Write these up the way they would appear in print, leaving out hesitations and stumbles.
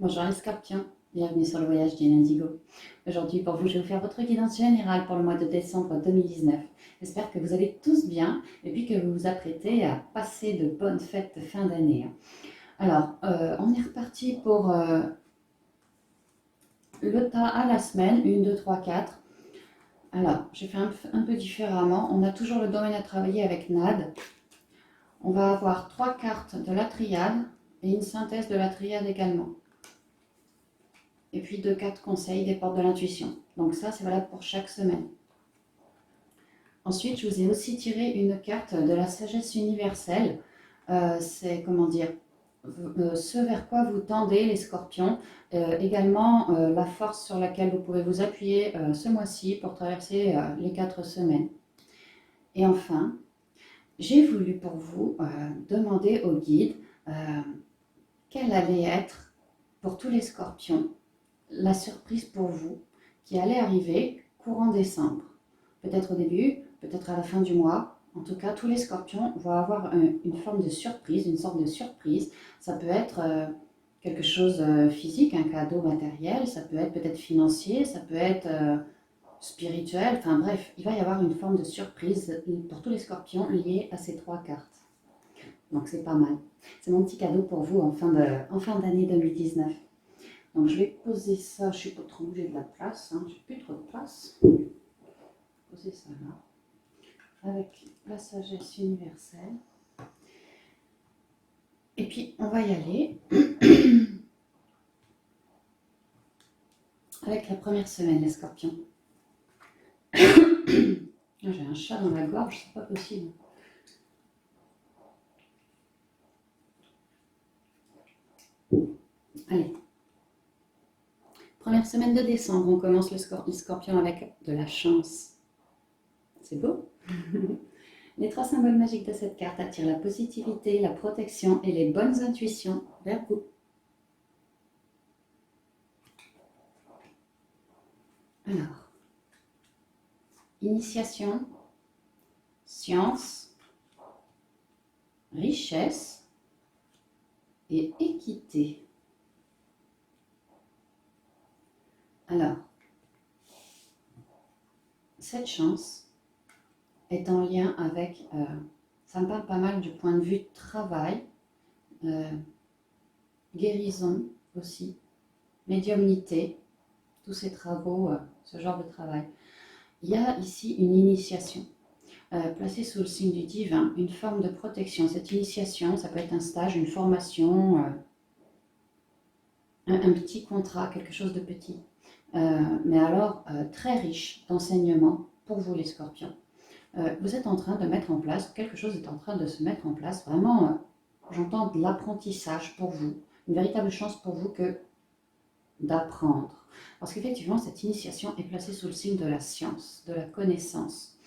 Bonjour les scorpions, bienvenue sur le voyage du Indigo. Aujourd'hui pour vous, je vais vous faire votre guidance générale pour le mois de décembre 2019. J'espère que vous allez tous bien et puis que vous vous apprêtez à passer de bonnes fêtes de fin d'année. Alors, on est reparti pour le tas à la semaine, 1, 2, 3, 4. Alors, j'ai fait un peu différemment. On a toujours le domaine à travailler avec NAD. On va avoir 3 cartes de la triade et une synthèse de la triade également. Et puis 2-4 conseils des portes de l'intuition. Donc ça, c'est valable pour chaque semaine. Ensuite, je vous ai aussi tiré une carte de la sagesse universelle. C'est, comment dire, ce vers quoi vous tendez les scorpions. Également, la force sur laquelle vous pouvez vous appuyer ce mois-ci pour traverser les 4 semaines. Et enfin, j'ai voulu pour vous demander au guide quelle allait être pour tous les scorpions la surprise pour vous qui allait arriver courant décembre. Peut-être au début, peut-être à la fin du mois. En tout cas, tous les scorpions vont avoir une forme de surprise, une sorte de surprise. Ça peut être quelque chose physique, un cadeau matériel, ça peut être peut-être financier, ça peut être spirituel. Enfin bref, il va y avoir une forme de surprise pour tous les scorpions liée à ces 3 cartes. Donc c'est pas mal. C'est mon petit cadeau pour vous en fin d'année 2019. Donc je vais poser ça, je ne suis pas trop, j'ai de la place, hein, j'ai plus trop de place. Je vais poser ça là, avec la sagesse universelle. Et puis on va y aller avec la première semaine, les scorpions. J'ai un chat dans la gorge, c'est pas possible. Allez. Première semaine de décembre, on commence le scorpion avec de la chance. C'est beau. Les 3 symboles magiques de cette carte attirent la positivité, la protection et les bonnes intuitions vers vous. Alors, initiation, science, richesse et équité. Alors, cette chance est en lien avec, ça me parle pas mal du point de vue travail, guérison aussi, médiumnité, tous ces travaux, ce genre de travail. Il y a ici une initiation. Placée sous le signe du divin, une forme de protection. Cette initiation, ça peut être un stage, une formation, un petit contrat, quelque chose de petit. Mais alors très riche d'enseignements pour vous les scorpions. Vous êtes en train de mettre en place, quelque chose est en train de se mettre en place, vraiment, j'entends de l'apprentissage pour vous, une véritable chance pour vous que d'apprendre. Parce qu'effectivement, cette initiation est placée sous le signe de la science, de la connaissance.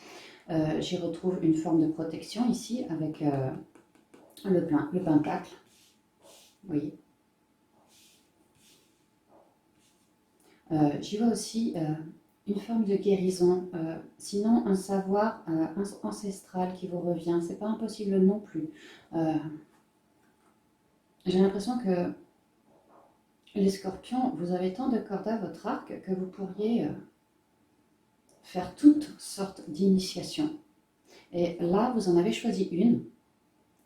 J'y retrouve une forme de protection ici avec le pentacle. Vous voyez. J'y vois aussi une forme de guérison, sinon un savoir ancestral qui vous revient. C'est pas impossible non plus. J'ai l'impression que les scorpions, vous avez tant de cordes à votre arc que vous pourriez faire toutes sortes d'initiations. Et là, vous en avez choisi une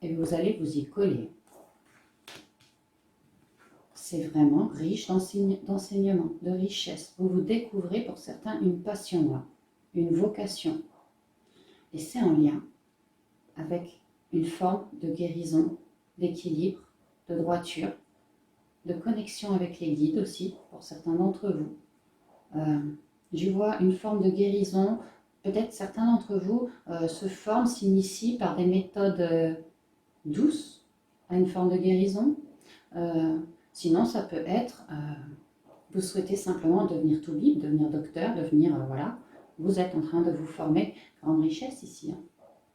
et vous allez vous y coller. C'est vraiment riche d'enseignement, de richesse. Vous vous découvrez pour certains une passion là, une vocation. Et c'est en lien avec une forme de guérison, d'équilibre, de droiture, de connexion avec les guides aussi, pour certains d'entre vous. Je vois une forme de guérison. Peut-être certains d'entre vous se forment, s'initient par des méthodes douces à une forme de guérison. Sinon, ça peut être, vous souhaitez simplement devenir toubib, devenir docteur, devenir, voilà, vous êtes en train de vous former. Grande richesse ici, hein.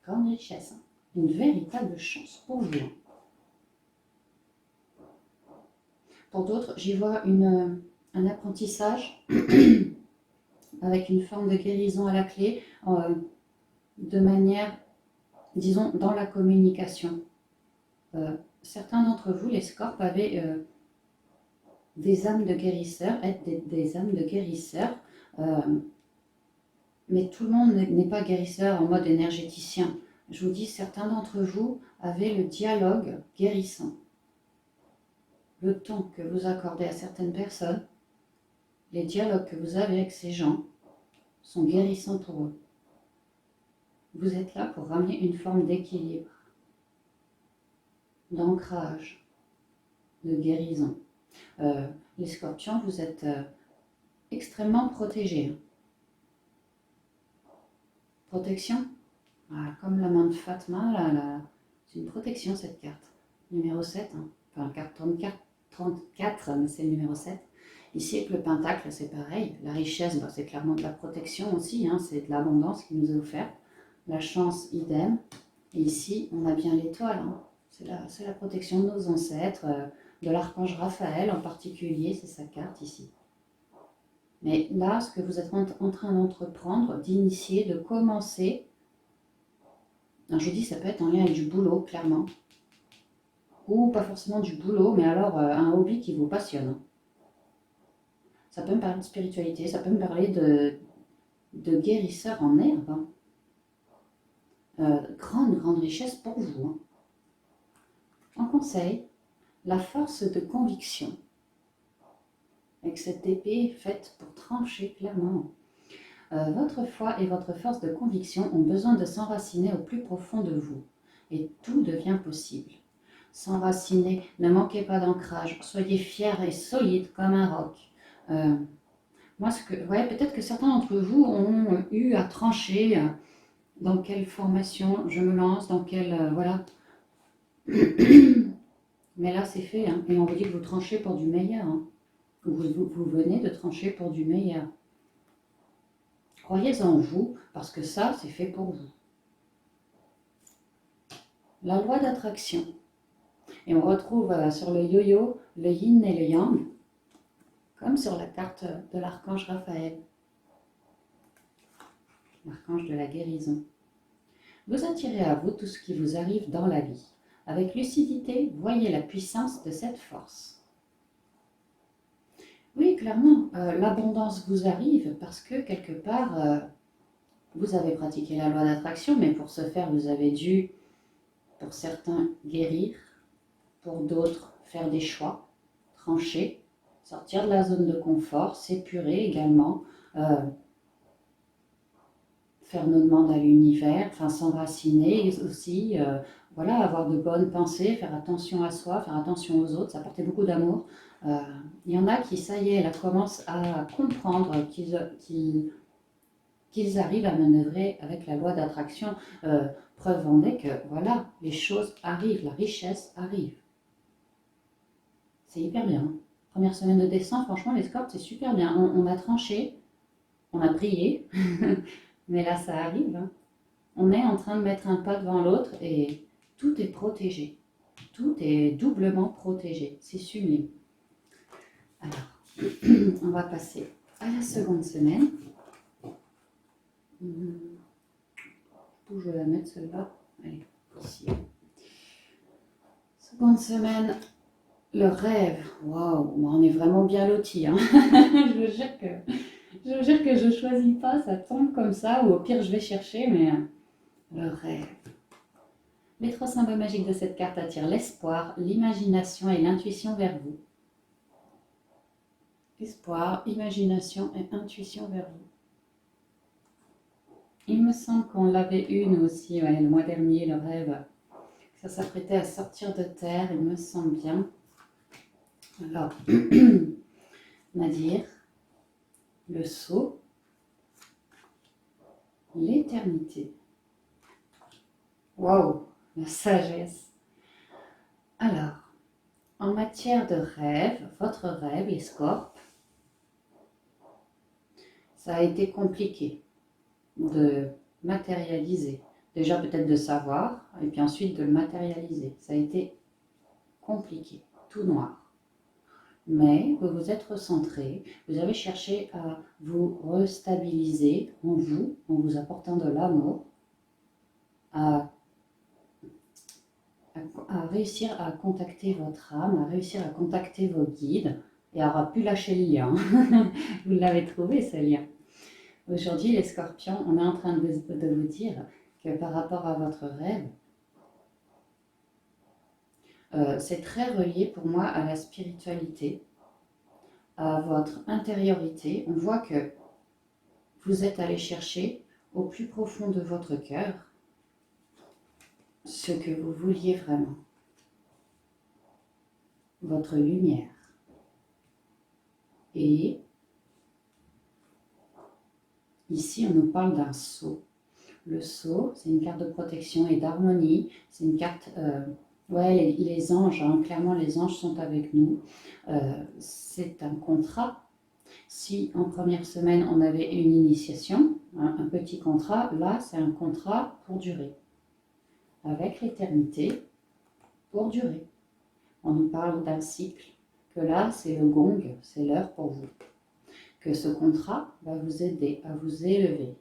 Grande richesse. Hein. Une véritable chance pour vous. Pour d'autres, j'y vois un apprentissage avec une forme de guérison à la clé, de manière, disons, dans la communication. Certains d'entre vous, les scorpes, avaient des âmes de guérisseurs, être des âmes de guérisseurs. Mais tout le monde n'est pas guérisseur en mode énergéticien. Je vous dis, certains d'entre vous avaient le dialogue guérissant. Le temps que vous accordez à certaines personnes, les dialogues que vous avez avec ces gens sont guérissants pour eux. Vous êtes là pour ramener une forme d'équilibre, d'ancrage, de guérison. Les scorpions, vous êtes extrêmement protégés. Protection, comme la main de Fatma, c'est une protection cette carte. Numéro 7, enfin carte 34, mais c'est le numéro 7. Ici avec le pentacle, c'est pareil. La richesse, c'est clairement de la protection aussi, c'est de l'abondance qui nous est offerte. La chance, idem. Et ici, on a bien l'étoile. C'est la protection de nos ancêtres, de l'archange Raphaël en particulier, c'est sa carte ici. Mais là, ce que vous êtes en train d'entreprendre, d'initier, de commencer, alors je dis ça peut être en lien avec du boulot, clairement. Ou pas forcément du boulot, mais alors un hobby qui vous passionne. Ça peut me parler de spiritualité, ça peut me parler de guérisseur en herbe. Grande richesse pour vous. En conseil, la force de conviction. Avec cette épée faite pour trancher clairement. Votre foi et votre force de conviction ont besoin de s'enraciner au plus profond de vous. Et tout devient possible. S'enraciner, ne manquez pas d'ancrage, soyez fiers et solides comme un roc. Peut-être que certains d'entre vous ont eu à trancher dans quelle formation je me lance, dans quelle... voilà. Mais là, c'est fait, et on vous dit que vous tranchez pour du meilleur. Vous venez de trancher pour du meilleur. Croyez en vous, parce que ça, c'est fait pour vous. La loi d'attraction. Et on retrouve sur le yo-yo le yin et le yang, comme sur la carte de l'archange Raphaël, l'archange de la guérison. Vous attirez à vous tout ce qui vous arrive dans la vie. Avec lucidité, voyez la puissance de cette force. Oui, clairement, l'abondance vous arrive parce que quelque part, vous avez pratiqué la loi d'attraction, mais pour ce faire, vous avez dû, pour certains, guérir, pour d'autres, faire des choix, trancher, sortir de la zone de confort, s'épurer également, faire nos demandes à l'univers, enfin s'enraciner aussi, avoir de bonnes pensées, faire attention à soi, faire attention aux autres, ça apportait beaucoup d'amour. Il y en a qui, ça y est, là, commencent à comprendre qu'ils arrivent à manœuvrer avec la loi d'attraction. Preuve en est que, voilà, les choses arrivent, la richesse arrive. C'est hyper bien. Première semaine de décembre, franchement, les scorps, c'est super bien. On a tranché, on a prié, mais là, ça arrive. On est en train de mettre un pas devant l'autre et tout est protégé. Tout est doublement protégé. C'est sublime. Alors, on va passer à la seconde semaine. Où je vais la mettre celle-là? Allez, ici. Seconde semaine, le rêve. Waouh, on est vraiment bien lotis. Je vous jure que je ne choisis pas, ça tombe comme ça, ou au pire je vais chercher, mais le rêve. Les trois symboles magiques de cette carte attirent l'espoir, l'imagination et l'intuition vers vous. Espoir, imagination et intuition vers vous. Il me semble qu'on l'avait eu nous aussi, le mois dernier, le rêve. Ça s'apprêtait à sortir de terre, il me semble bien. Alors, Nadir, le sceau, l'éternité. Waouh, la sagesse. Alors, en matière de rêve, votre rêve, les scorpes, ça a été compliqué de matérialiser. Déjà peut-être de savoir, et puis ensuite de le matérialiser. Ça a été compliqué, tout noir. Mais vous vous êtes recentré, vous avez cherché à vous restabiliser en vous apportant de l'amour, à réussir à contacter votre âme, à réussir à contacter vos guides, et aura pu lâcher le lien. Vous l'avez trouvé ce lien. Aujourd'hui, les scorpions, on est en train de vous dire que par rapport à votre rêve, c'est très relié pour moi à la spiritualité, à votre intériorité. On voit que vous êtes allé chercher au plus profond de votre cœur ce que vous vouliez vraiment, votre lumière. Et ici, on nous parle d'un sceau. Le sceau, c'est une carte de protection et d'harmonie. C'est une carte, ouais, les anges, hein, clairement les anges sont avec nous. C'est un contrat. Si en première semaine, on avait une initiation, hein, un petit contrat, là, c'est un contrat pour durer. Avec l'éternité, pour durer. On nous parle d'un cycle, que là, c'est le gong, c'est l'heure pour vous. Que ce contrat va vous aider à vous élever,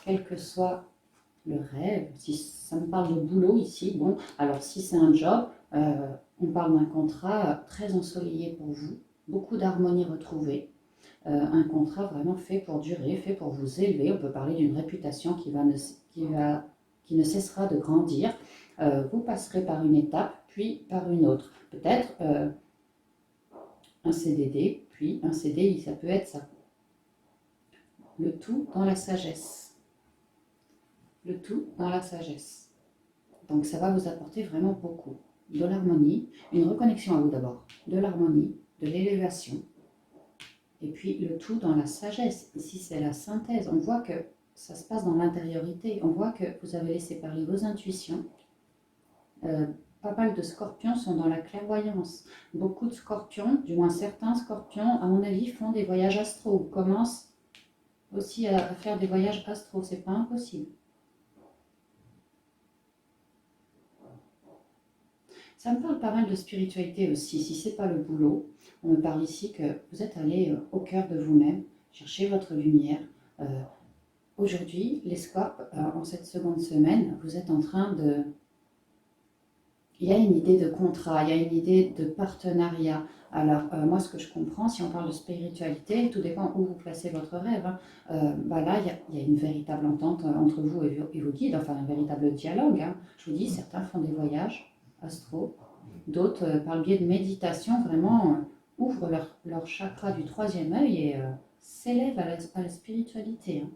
quel que soit le rêve. Si ça me parle de boulot ici, bon, alors si c'est un job, on parle d'un contrat très ensoleillé pour vous, beaucoup d'harmonie retrouvée, un contrat vraiment fait pour durer, fait pour vous élever. On peut parler d'une réputation qui ne cessera de grandir. Vous passerez par une étape, puis par une autre. Peut-être un CDD, puis un CDI, ça peut être ça. Le tout dans la sagesse. Le tout dans la sagesse. Donc ça va vous apporter vraiment beaucoup. De l'harmonie, une reconnexion à vous d'abord, de l'harmonie, de l'élévation, et puis le tout dans la sagesse. Ici c'est la synthèse, on voit que ça se passe dans l'intériorité, on voit que vous avez laissé parler vos intuitions. Pas mal de scorpions sont dans la clairvoyance. Beaucoup de scorpions, du moins certains scorpions, à mon avis, font des voyages astraux, ou commencent aussi à faire des voyages astraux, c'est pas impossible. Ça me parle pas mal de spiritualité aussi. Si c'est pas le boulot, on me parle ici que vous êtes allé au cœur de vous-même, chercher votre lumière. Aujourd'hui, les scorpes, en cette seconde semaine, vous êtes en train de... Il y a une idée de contrat, il y a une idée de partenariat. Alors, moi, ce que je comprends, si on parle de spiritualité, tout dépend où vous placez votre rêve. Hein. Là, il y a une véritable entente entre vous et vos guides, enfin un véritable dialogue. Hein. Je vous dis, certains font des voyages astro, d'autres, par le biais de méditation, vraiment ouvrent leur chakra du troisième œil et s'élèvent à la spiritualité. Hein.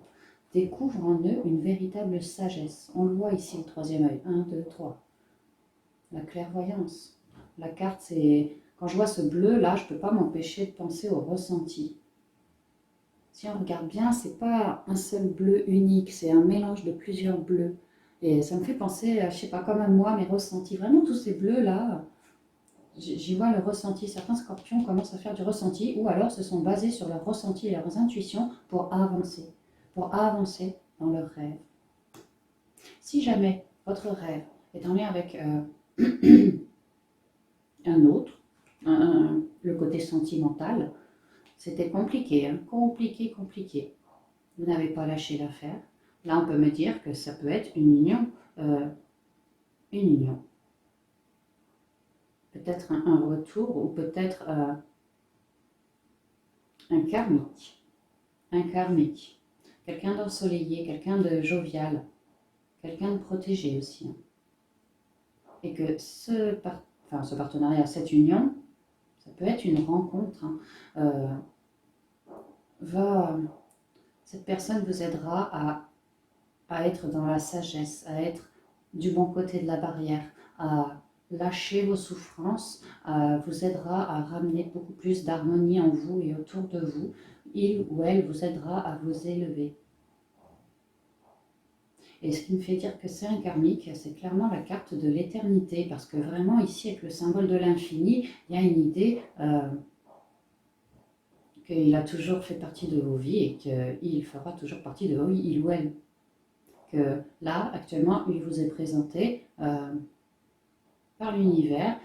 Découvrent en eux une véritable sagesse. On le voit ici, le troisième œil. 1, 2, 3. La clairvoyance. La carte, c'est... Quand je vois ce bleu, là, je ne peux pas m'empêcher de penser au ressenti. Si on regarde bien, c'est pas un seul bleu unique, c'est un mélange de plusieurs bleus. Et ça me fait penser, je sais pas, comme à moi, mes ressentis. Vraiment, tous ces bleus-là, j'y vois le ressenti. Certains scorpions commencent à faire du ressenti, ou alors se sont basés sur leurs ressentis et leurs intuitions pour avancer dans leur rêve. Si jamais votre rêve est en lien avec un autre, le côté sentimental, c'était compliqué, hein, compliqué. Vous n'avez pas lâché l'affaire. Là, on peut me dire que ça peut être une union. Peut-être un retour ou peut-être un karmique. Quelqu'un d'ensoleillé, quelqu'un de jovial, quelqu'un de protégé aussi. Hein. Et que ce partenariat, cette union, ça peut être une rencontre. Hein, cette personne vous aidera à être dans la sagesse, à être du bon côté de la barrière, à lâcher vos souffrances, vous aidera à ramener beaucoup plus d'harmonie en vous et autour de vous. Il ou elle vous aidera à vous élever. Et ce qui me fait dire que c'est un karmique, c'est clairement la carte de l'éternité, parce que vraiment ici, avec le symbole de l'infini, il y a une idée qu'il a toujours fait partie de vos vies et qu'il fera toujours partie de vos vies, il ou elle. Que là, actuellement, il vous est présenté par l'univers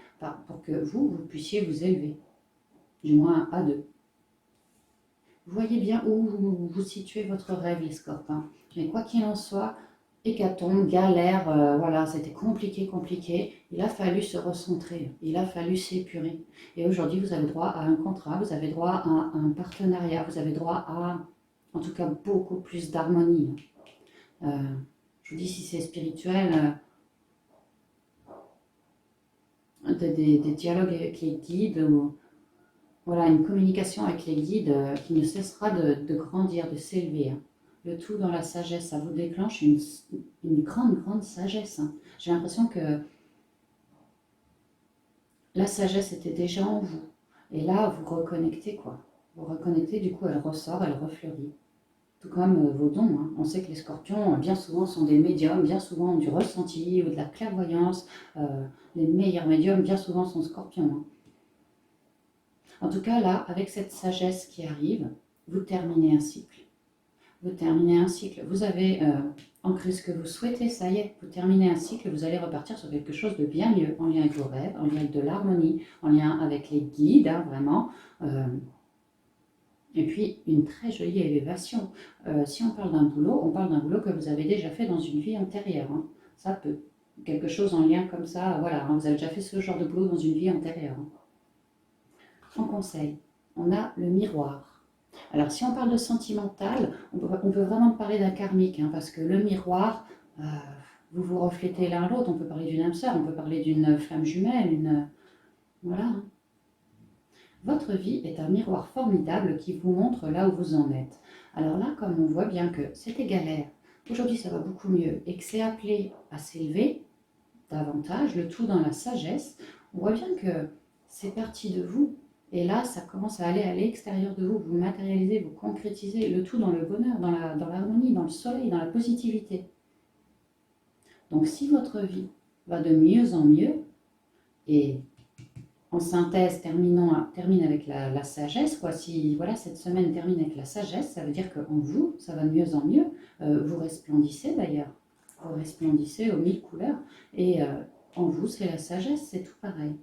pour que vous puissiez vous élever, du moins à deux. Vous voyez bien où vous situez votre rêve, les scorpions. Mais quoi qu'il en soit, hécatombe, galère, voilà, c'était compliqué, compliqué. Il a fallu se recentrer, il a fallu s'épurer. Et aujourd'hui, vous avez droit à un contrat, vous avez droit à un partenariat, vous avez droit à, en tout cas, beaucoup plus d'harmonie. Je vous dis, si c'est spirituel, des dialogues avec les guides, ou voilà, une communication avec les guides qui ne cessera de grandir, de s'élever, hein. Le tout dans la sagesse, ça vous déclenche une grande, grande sagesse, hein. J'ai l'impression que la sagesse était déjà en vous. Et là, vous reconnectez, quoi. Vous reconnectez, du coup, elle ressort, elle refleurit. Tout comme vos dons, hein. On sait que les scorpions, bien souvent, sont des médiums, bien souvent ont du ressenti ou de la clairvoyance. Les meilleurs médiums, bien souvent, sont scorpions, hein. En tout cas, là, avec cette sagesse qui arrive, vous terminez un cycle. Vous terminez un cycle. Vous avez ancré ce que vous souhaitez, ça y est, vous terminez un cycle, vous allez repartir sur quelque chose de bien mieux, en lien avec vos rêves, en lien avec de l'harmonie, en lien avec les guides, hein, vraiment. Et puis, une très jolie élévation. Si on parle d'un boulot que vous avez déjà fait dans une vie antérieure, hein. Ça peut. Quelque chose en lien comme ça, voilà, hein, vous avez déjà fait ce genre de boulot dans une vie antérieure, hein. En conseil, on a le miroir. Alors, si on parle de sentimental, on peut vraiment parler d'un karmique, hein, parce que le miroir, vous vous reflétez l'un l'autre. On peut parler d'une âme sœur, on peut parler d'une flamme jumelle, voilà, hein. Votre vie est un miroir formidable qui vous montre là où vous en êtes. Alors là, comme on voit bien que c'était galère, aujourd'hui ça va beaucoup mieux et que c'est appelé à s'élever davantage, le tout dans la sagesse, on voit bien que c'est parti de vous. Et là, ça commence à aller à l'extérieur de vous, vous matérialisez, vous concrétisez, le tout dans le bonheur, dans l'harmonie, dans le soleil, dans la positivité. Donc si votre vie va de mieux en mieux, et en synthèse, termine avec la sagesse, quoi. Si voilà, cette semaine termine avec la sagesse, ça veut dire qu'en vous, ça va de mieux en mieux. Vous resplendissez d'ailleurs, vous resplendissez aux mille couleurs, et en vous, c'est la sagesse, c'est tout pareil.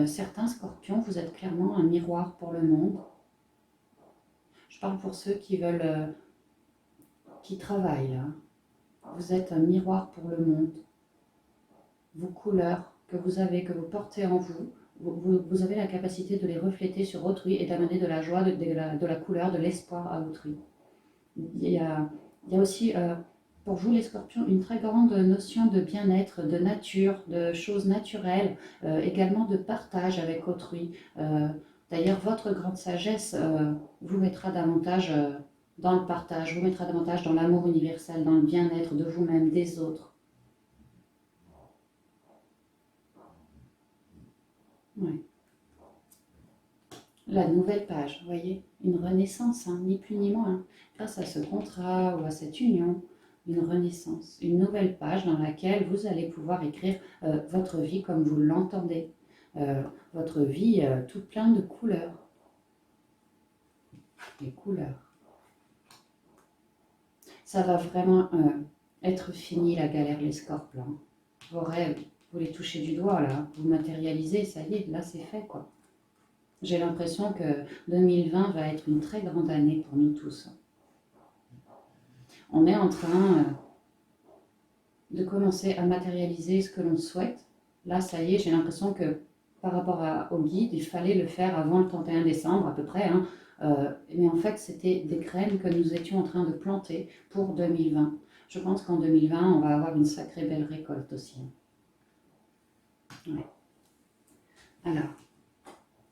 Certains scorpions, vous êtes clairement un miroir pour le monde. Je parle pour ceux qui veulent, qui travaillent là. Vous êtes un miroir pour le monde. Vos couleurs que vous avez, que vous portez en vous, vous avez la capacité de les refléter sur autrui et d'amener de la joie, de la couleur, de l'espoir à autrui. Il y a aussi, pour vous les scorpions, une très grande notion de bien-être, de nature, de choses naturelles, également de partage avec autrui. D'ailleurs, votre grande sagesse vous mettra davantage dans le partage, vous mettra davantage dans l'amour universel, dans le bien-être de vous-même, des autres. Ouais. La nouvelle page, vous voyez, une renaissance, hein, ni plus ni moins. Grâce à ce contrat ou à cette union, une renaissance, une nouvelle page dans laquelle vous allez pouvoir écrire votre vie comme vous l'entendez. Votre vie toute pleine de couleurs. Les couleurs. Ça va vraiment être fini la galère, les scorpions. Vos rêves, vous les touchez du doigt là, vous matérialisez, ça y est, là c'est fait quoi. J'ai l'impression que 2020 va être une très grande année pour nous tous. On est en train de commencer à matérialiser ce que l'on souhaite. Là, ça y est, j'ai l'impression que par rapport au guide, il fallait le faire avant le 31 décembre à peu près, hein. Mais en fait, c'était des graines que nous étions en train de planter pour 2020. Je pense qu'en 2020, on va avoir une sacrée belle récolte aussi. Ouais. Alors,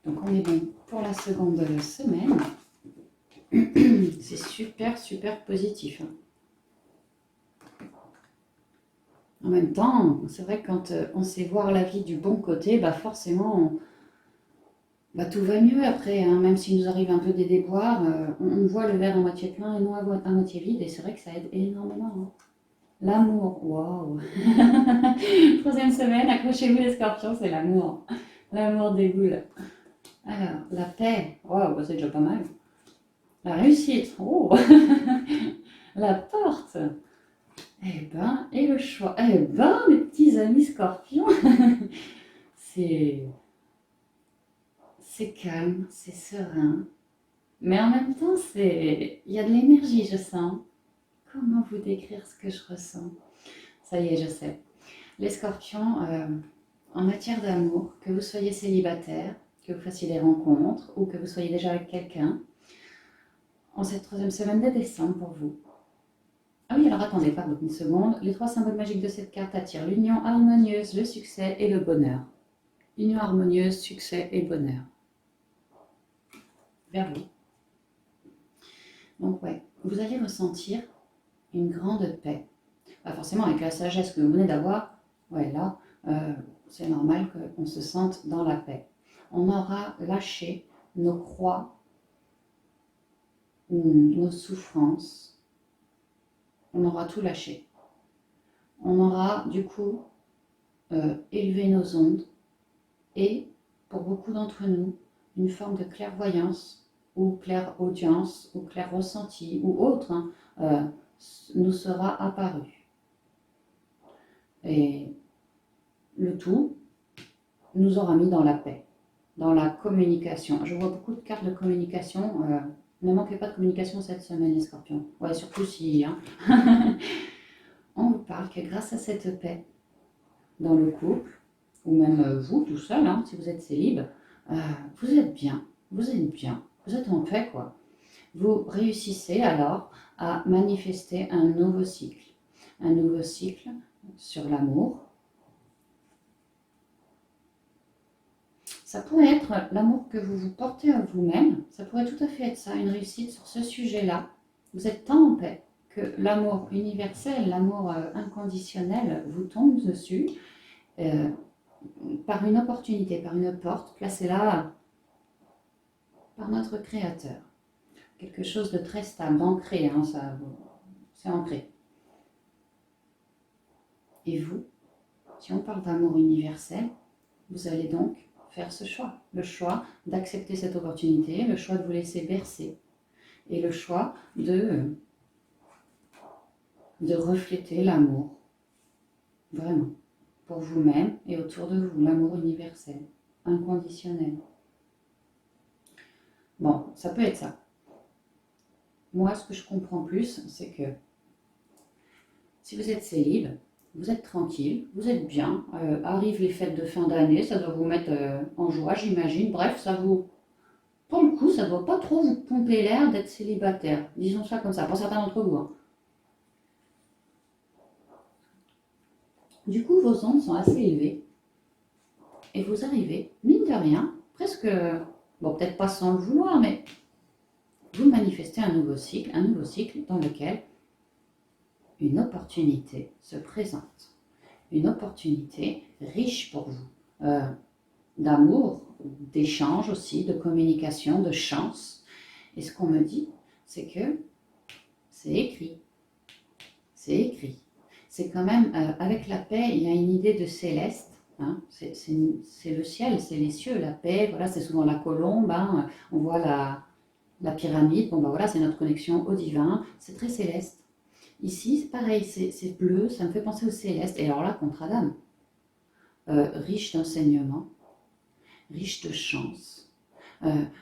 donc on est bon pour la seconde semaine. C'est super, super positif, hein. En même temps, c'est vrai que quand on sait voir la vie du bon côté, bah forcément, bah tout va mieux après, hein. Même s'il nous arrive un peu des déboires, on voit le verre à moitié plein et non à moitié vide, et c'est vrai que ça aide énormément, hein. L'amour, waouh. Troisième semaine, accrochez-vous les scorpions, c'est l'amour. L'amour déboule. Alors, la paix, waouh, bah, c'est déjà pas mal. La réussite, oh. La porte, eh ben, et le choix. Eh ben, mes petits amis scorpions, c'est calme, c'est serein. Mais en même temps, il y a de l'énergie, je sens. comment vous décrire ce que je ressens? Ça y est, je sais. Les scorpions, en matière d'amour, que vous soyez célibataire, que vous fassiez des rencontres ou que vous soyez déjà avec quelqu'un, en cette troisième semaine de décembre pour vous. Ah oui, alors attendez, pardon, une seconde. Les 3 symboles magiques de cette carte attirent l'union harmonieuse, le succès et le bonheur. Union harmonieuse, succès et bonheur. Vers vous. Donc ouais, vous allez ressentir une grande paix. Pas forcément avec la sagesse que vous venez d'avoir, ouais là, c'est normal qu'on se sente dans la paix. On aura lâché nos croix, nos souffrances, on aura tout lâché. On aura du coup élevé nos ondes et pour beaucoup d'entre nous, une forme de clairvoyance ou clairaudience ou clair ressenti ou autre nous sera apparu. Et le tout nous aura mis dans la paix, dans la communication. Je vois beaucoup de cartes de communication. Ne manquez pas de communication cette semaine, les scorpions. Ouais, surtout si... On vous parle que grâce à cette paix dans le couple, ou même vous tout seul, si vous êtes célib, vous êtes bien, vous êtes en paix quoi. Vous réussissez alors à manifester un nouveau cycle sur l'amour. Ça pourrait être l'amour que vous vous portez à vous-même, ça pourrait tout à fait être ça, une réussite sur ce sujet-là. Vous êtes tant en paix que l'amour universel, l'amour inconditionnel vous tombe dessus par une opportunité, par une porte placée là par notre Créateur. Quelque chose de très stable, ancré, c'est ancré. Et vous, si on parle d'amour universel, vous allez donc faire ce choix. Le choix d'accepter cette opportunité, le choix de vous laisser bercer et le choix de refléter l'amour, vraiment, pour vous-même et autour de vous, l'amour universel, inconditionnel. Bon, ça peut être ça. Moi, ce que je comprends plus, c'est que si vous êtes célib, vous êtes tranquille, vous êtes bien, arrivent les fêtes de fin d'année, ça doit vous mettre en joie, j'imagine. Bref, ça vous... Pour le coup, ça ne doit pas trop vous pomper l'air d'être célibataire. Disons ça comme ça, pour certains d'entre vous. Du coup, vos ondes sont assez élevées. Et vous arrivez, mine de rien, presque... Bon, peut-être pas sans le vouloir, mais vous manifestez un nouveau cycle dans lequel une opportunité se présente. Une opportunité riche pour vous. D'amour, d'échange aussi, de communication, de chance. Et ce qu'on me dit, c'est que c'est écrit. C'est écrit. C'est quand même, avec la paix, il y a une idée de céleste. C'est le ciel, c'est les cieux, la paix, voilà, c'est souvent la colombe, on voit la pyramide, bon ben voilà, c'est notre connexion au divin, c'est très céleste. Ici, c'est pareil, c'est bleu, ça me fait penser au céleste. Et alors là, contre Adam, riche d'enseignement, riche de chance,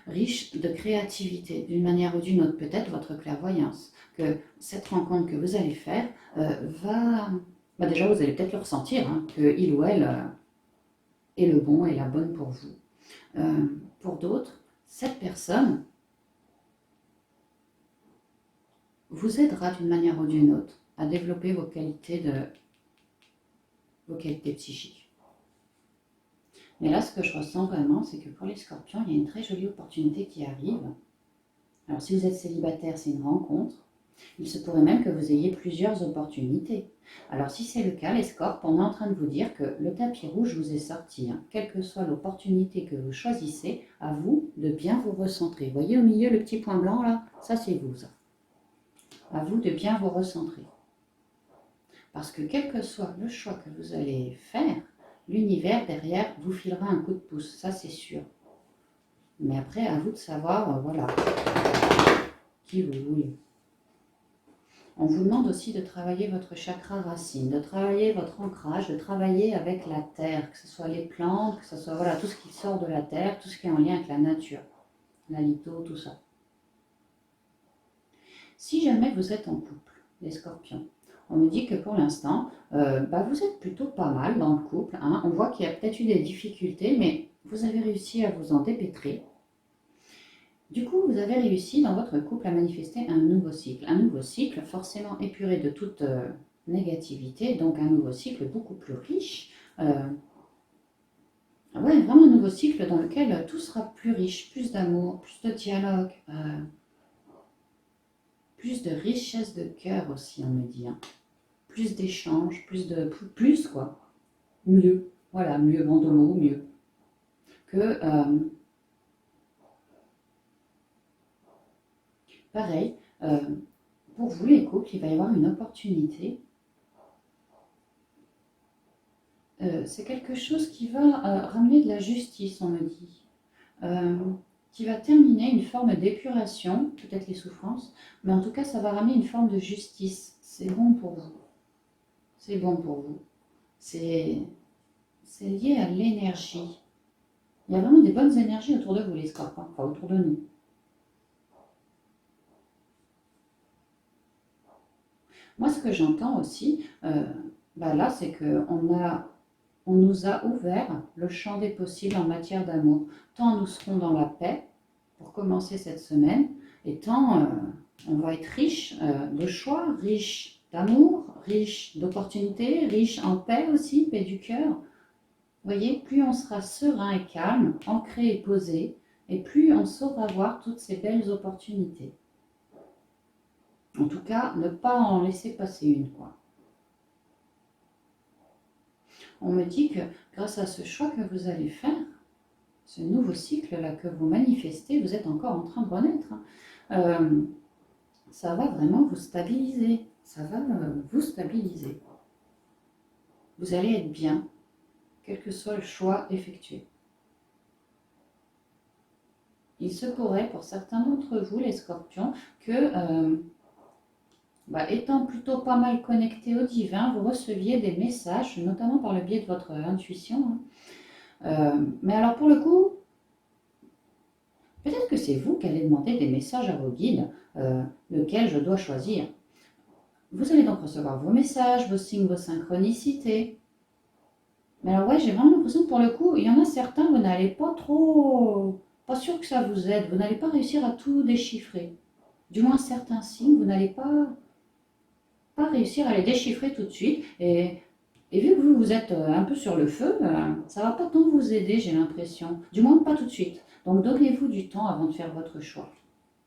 riche de créativité, d'une manière ou d'une autre, peut-être votre clairvoyance, que cette rencontre que vous allez faire déjà vous allez peut-être le ressentir, que il ou elle est le bon et la bonne pour vous. Pour d'autres, cette personne vous aidera d'une manière ou d'une autre à développer vos qualités psychiques. Mais là, ce que je ressens vraiment, c'est que pour les scorpions, il y a une très jolie opportunité qui arrive. Alors, si vous êtes célibataire, c'est une rencontre. Il se pourrait même que vous ayez plusieurs opportunités. Alors, si c'est le cas, les scorpions, on est en train de vous dire que le tapis rouge vous est sorti. Quelle que soit l'opportunité que vous choisissez, à vous de bien vous recentrer. Vous voyez au milieu le petit point blanc là? Ça, c'est vous, ça. À vous de bien vous recentrer. Parce que quel que soit le choix que vous allez faire, l'univers derrière vous filera un coup de pouce, ça c'est sûr. Mais après, à vous de savoir, voilà, qui vous voulez. On vous demande aussi de travailler votre chakra racine, de travailler votre ancrage, de travailler avec la terre, que ce soit les plantes, que ce soit voilà, tout ce qui sort de la terre, tout ce qui est en lien avec la nature, la litho, tout ça. Si jamais vous êtes en couple, les scorpions. On me dit que pour l'instant, vous êtes plutôt pas mal dans le couple, hein. On voit qu'il y a peut-être eu des difficultés, mais vous avez réussi à vous en dépêtrer. Du coup, vous avez réussi dans votre couple à manifester un nouveau cycle. Un nouveau cycle forcément épuré de toute négativité, donc un nouveau cycle beaucoup plus riche. Ouais, vraiment un nouveau cycle dans lequel tout sera plus riche, plus d'amour, plus de dialogue, plus de richesse de cœur aussi, on me dit, hein. Plus d'échanges, plus quoi. Mieux. Voilà, mieux, bon de mots, mieux. Que, pareil, pour vous les couples, il va y avoir une opportunité. C'est quelque chose qui va ramener de la justice, on me dit. Qui va terminer une forme d'épuration, peut-être les souffrances, mais en tout cas, ça va ramener une forme de justice. C'est bon pour vous. C'est bon pour vous. C'est lié à l'énergie. Il y a vraiment des bonnes énergies autour de vous, les scorpions, enfin autour de nous. Moi, ce que j'entends aussi, là, c'est on nous a ouvert le champ des possibles en matière d'amour. Tant nous serons dans la paix pour commencer cette semaine, et tant on va être riche de choix, riche d'amour, riche d'opportunités, riche en paix aussi, paix du cœur. Vous voyez, plus on sera serein et calme, ancré et posé, et plus on saura voir toutes ces belles opportunités. En tout cas, ne pas en laisser passer une, quoi. On me dit que grâce à ce choix que vous allez faire, ce nouveau cycle-là que vous manifestez, vous êtes encore en train de renaître, hein, ça va vraiment vous stabiliser. Ça va vous stabiliser. Vous allez être bien, quel que soit le choix effectué. Il se pourrait pour certains d'entre vous, les scorpions, que étant plutôt pas mal connecté au divin, vous receviez des messages, notamment par le biais de votre intuition, hein. Mais alors pour le coup, peut-être que c'est vous qui allez demander des messages à vos guides, lequel je dois choisir. Vous allez donc recevoir vos messages, vos signes, vos synchronicités. Mais alors ouais, j'ai vraiment l'impression que pour le coup, il y en a certains, vous n'allez pas sûr que ça vous aide, vous n'allez pas réussir à tout déchiffrer. Du moins certains signes, vous n'allez pas réussir à les déchiffrer tout de suite. Et vu que vous êtes un peu sur le feu, ça va pas tant vous aider, j'ai l'impression. Du moins pas tout de suite. Donc donnez-vous du temps avant de faire votre choix.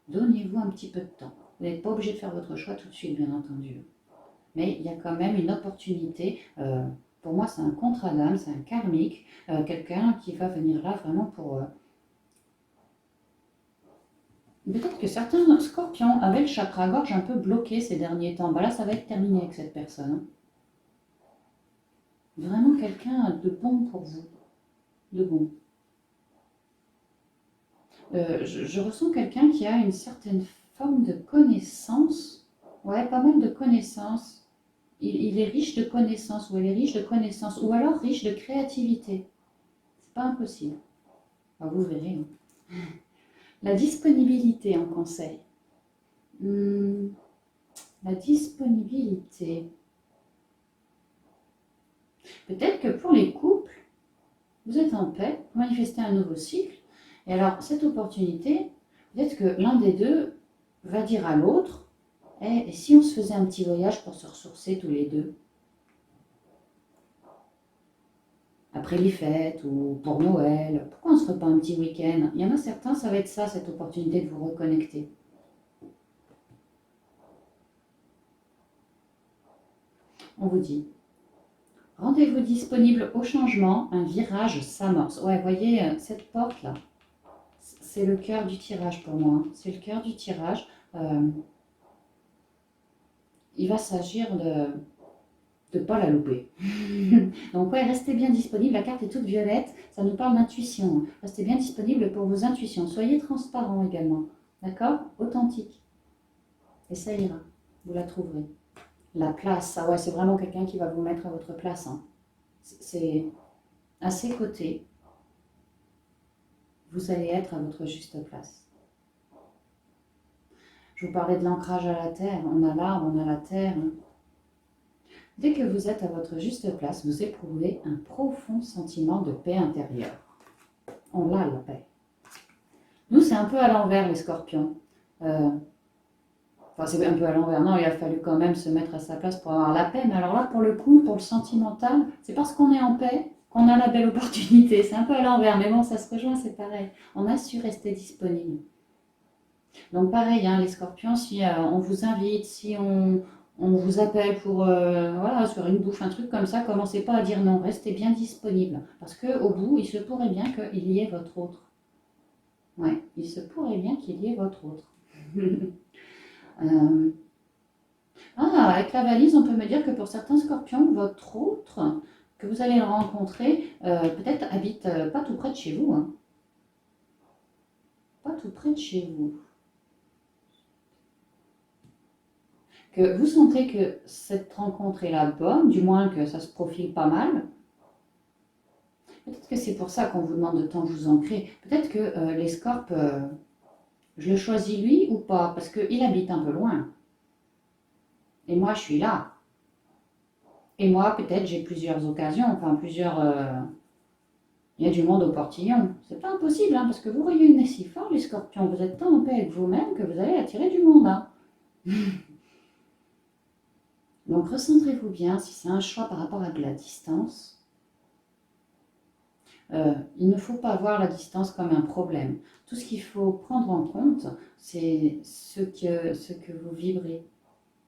Donnez-vous un petit peu de temps. Vous n'êtes pas obligé de faire votre choix tout de suite, bien entendu. Mais il y a quand même une opportunité. Pour moi, c'est un contrat d'âme, c'est un karmique, quelqu'un qui va venir là vraiment pour... Peut-être que certains scorpions avaient le chakra-gorge un peu bloqué ces derniers temps. Là, ça va être terminé avec cette personne, hein. Vraiment quelqu'un de bon pour vous. De bon. Je ressens quelqu'un qui a une certaine forme de connaissance. Ouais, pas mal de connaissances. Il est riche de connaissances, ou elle est riche de connaissances, ou alors riche de créativité. C'est pas impossible. Vous verrez, hein. La disponibilité en conseil. La disponibilité. Peut-être que pour les couples, vous êtes en paix, vous manifestez un nouveau cycle, et alors cette opportunité, peut-être que l'un des deux va dire à l'autre, et si on se faisait un petit voyage pour se ressourcer tous les deux, après les fêtes ou pour Noël, pourquoi on ne se ferait pas un petit week-end? Il y en a certains, ça va être ça, cette opportunité de vous reconnecter. On vous dit, rendez-vous disponible au changement, un virage s'amorce. Ouais, voyez, cette porte-là, c'est le cœur du tirage pour moi, hein. C'est le cœur du tirage. Il va s'agir de ne pas la louper. Donc ouais, restez bien disponible. La carte est toute violette, ça nous parle d'intuition. Restez bien disponible pour vos intuitions. Soyez transparent également, d'accord? Authentique. Et ça ira, vous la trouverez. La place, ah ouais, c'est vraiment quelqu'un qui va vous mettre à votre place, hein. C'est à ses côtés, vous allez être à votre juste place. Je vous parlais de l'ancrage à la terre. On a l'arbre, on a la terre. Dès que vous êtes à votre juste place, vous éprouvez un profond sentiment de paix intérieure. On l'a, la paix. Nous, c'est un peu à l'envers, les scorpions. Enfin, c'est un peu à l'envers. Non, il a fallu quand même se mettre à sa place pour avoir la paix. Mais alors là, pour le coup, pour le sentimental, c'est parce qu'on est en paix qu'on a la belle opportunité. C'est un peu à l'envers, mais bon, ça se rejoint, c'est pareil. On a su rester disponible. Donc pareil, hein, les scorpions, si on vous invite, si on vous appelle pour voilà, sur une bouffe, un truc comme ça, commencez pas à dire non, restez bien disponible. Parce qu'au bout, il se pourrait bien qu'il y ait votre autre. Ouais, il se pourrait bien qu'il y ait votre autre. Avec la valise, on peut me dire que pour certains scorpions, votre autre, que vous allez le rencontrer, peut-être habite pas tout près de chez vous. Hein. Pas tout près de chez vous. Que vous sentez que cette rencontre est la bonne, du moins que ça se profile pas mal. Peut-être que c'est pour ça qu'on vous demande de tant vous ancrer. Peut-être que les scorpes, je le choisis lui ou pas, parce qu'il habite un peu loin. Et moi, je suis là. Et moi, peut-être, j'ai plusieurs occasions, enfin plusieurs... il y a du monde au portillon. C'est pas impossible, hein, parce que vous réunissez si fort les scorpions. Vous êtes tant en paix avec vous-même que vous allez attirer du monde. Hein. Donc, recentrez-vous bien si c'est un choix par rapport à de la distance. Il ne faut pas voir la distance comme un problème. Tout ce qu'il faut prendre en compte, c'est ce que vous vibrez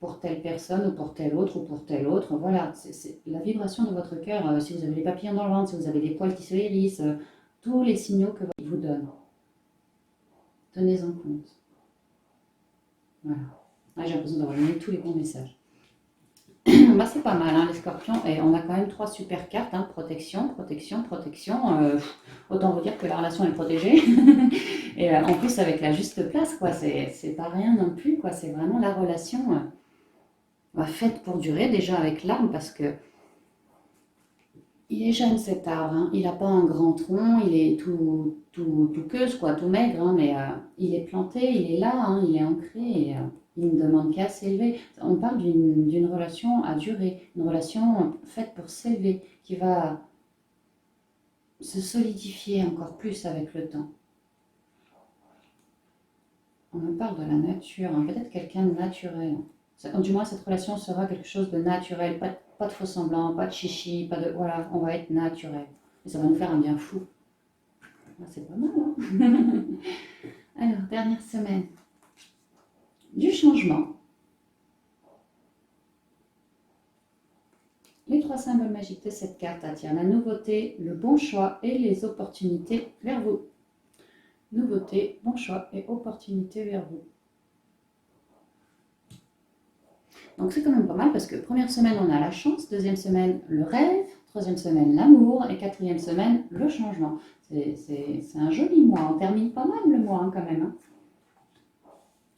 pour telle personne ou pour telle autre ou pour telle autre. Voilà, c'est la vibration de votre cœur. Si vous avez des papillons dans le ventre, si vous avez des poils qui se hérissent, tous les signaux que vous donne. Tenez-en compte. Voilà. Ah, j'ai l'impression d'avoir donné tous les bons messages. Bah, c'est pas mal, hein, les scorpions. Et on a quand même 3 super cartes. Hein, protection, protection, protection. Autant vous dire que la relation est protégée. Et en plus, avec la juste place, quoi. C'est pas rien non plus, quoi. C'est vraiment la relation faite pour durer, déjà avec l'arbre, parce que il est jeune cet arbre. Hein. Il n'a pas un grand tronc. Il est tout queuse, quoi, tout maigre. Hein, mais il est planté, il est là, hein, il est ancré. Et, il ne demande qu'à s'élever. On parle d'une relation à durer, une relation faite pour s'élever, qui va se solidifier encore plus avec le temps. On me parle de la nature, hein, peut-être quelqu'un de naturel. Du moins, cette relation sera quelque chose de naturel, pas de faux semblants, pas de chichi, pas de... Voilà, on va être naturel. Et ça va nous faire un bien fou. C'est pas mal, hein. Alors, dernière semaine. Du changement. Les 3 symboles magiques de cette carte attirent la nouveauté, le bon choix et les opportunités vers vous. Nouveauté, bon choix et opportunités vers vous. Donc c'est quand même pas mal parce que première semaine on a la chance, deuxième semaine le rêve, troisième semaine l'amour et quatrième semaine le changement. C'est un joli mois, on termine pas mal le mois hein, quand même. Hein.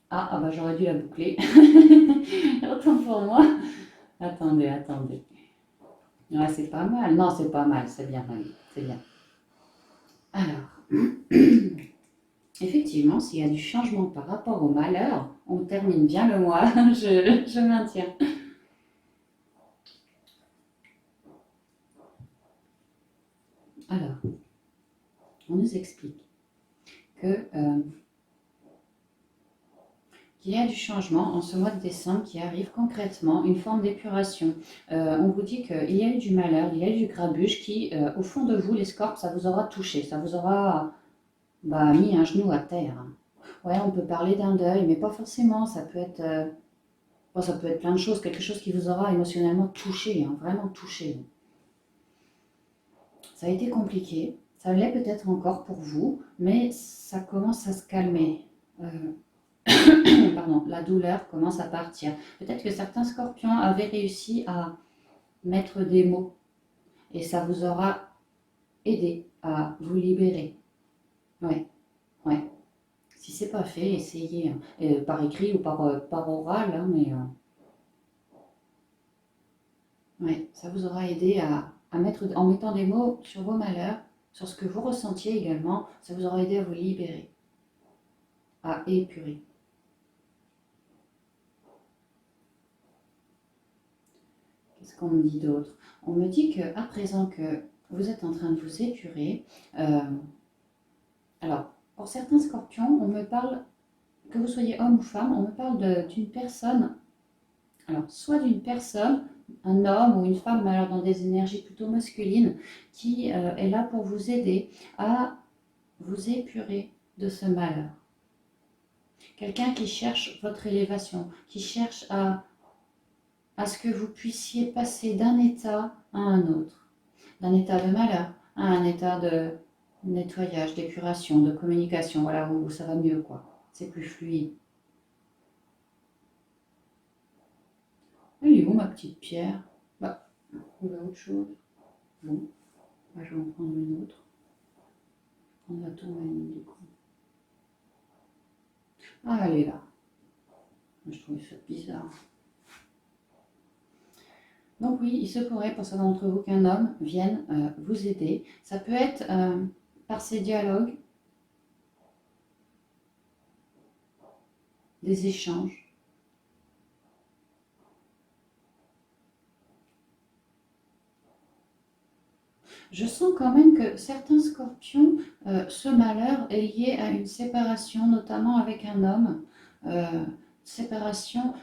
Bah j'aurais dû la boucler. Autant pour moi. Attendez. Ouais, c'est pas mal. Non, c'est pas mal, c'est bien, c'est bien. Alors, effectivement, s'il y a du changement par rapport au malheur, on termine bien le mois, je maintiens. Alors, on nous explique que qu'il y a du changement en ce mois de décembre qui arrive concrètement, une forme d'épuration. On vous dit qu'il y a eu du malheur, il y a eu du grabuge qui, au fond de vous, les scorpes, ça vous aura touché, ça vous aura mis un genou à terre. Ouais, on peut parler d'un deuil, mais pas forcément, ça peut être plein de choses, quelque chose qui vous aura émotionnellement touché, hein, vraiment touché. Ça a été compliqué, ça l'est peut-être encore pour vous, mais ça commence à se calmer. Pardon, la douleur commence à partir. Peut-être que certains scorpions avaient réussi à mettre des mots et ça vous aura aidé à vous libérer. Ouais. Si c'est pas fait, essayez par écrit ou par oral, hein, mais ça vous aura aidé à mettre, en mettant des mots sur vos malheurs, sur ce que vous ressentiez également, ça vous aura aidé à vous libérer, à épurer. Qu'est-ce qu'on me dit d'autre? On me dit qu'à présent que vous êtes en train de vous épurer, alors pour certains scorpions, on me parle, que vous soyez homme ou femme, on me parle d'une personne, alors soit d'une personne, un homme ou une femme, mais alors dans des énergies plutôt masculines, qui est là pour vous aider à vous épurer de ce malheur. Quelqu'un qui cherche votre élévation, qui cherche à ce que vous puissiez passer d'un état à un autre, d'un état de malheur à un état de nettoyage, d'épuration, de communication, voilà, où ça va mieux, quoi. C'est plus fluide. Elle est où ma petite pierre? Bah, on va autre chose. Bon, bah, je vais en prendre une autre. Je vais prendre la tourmaline du coup. Ah, elle est là. Je trouvais ça bizarre. Donc oui, il se pourrait pour certains d'entre vous qu'un homme vienne vous aider. Ça peut être par ces dialogues, des échanges. Je sens quand même que certains scorpions, ce malheur est lié à une séparation, notamment avec un homme. Séparation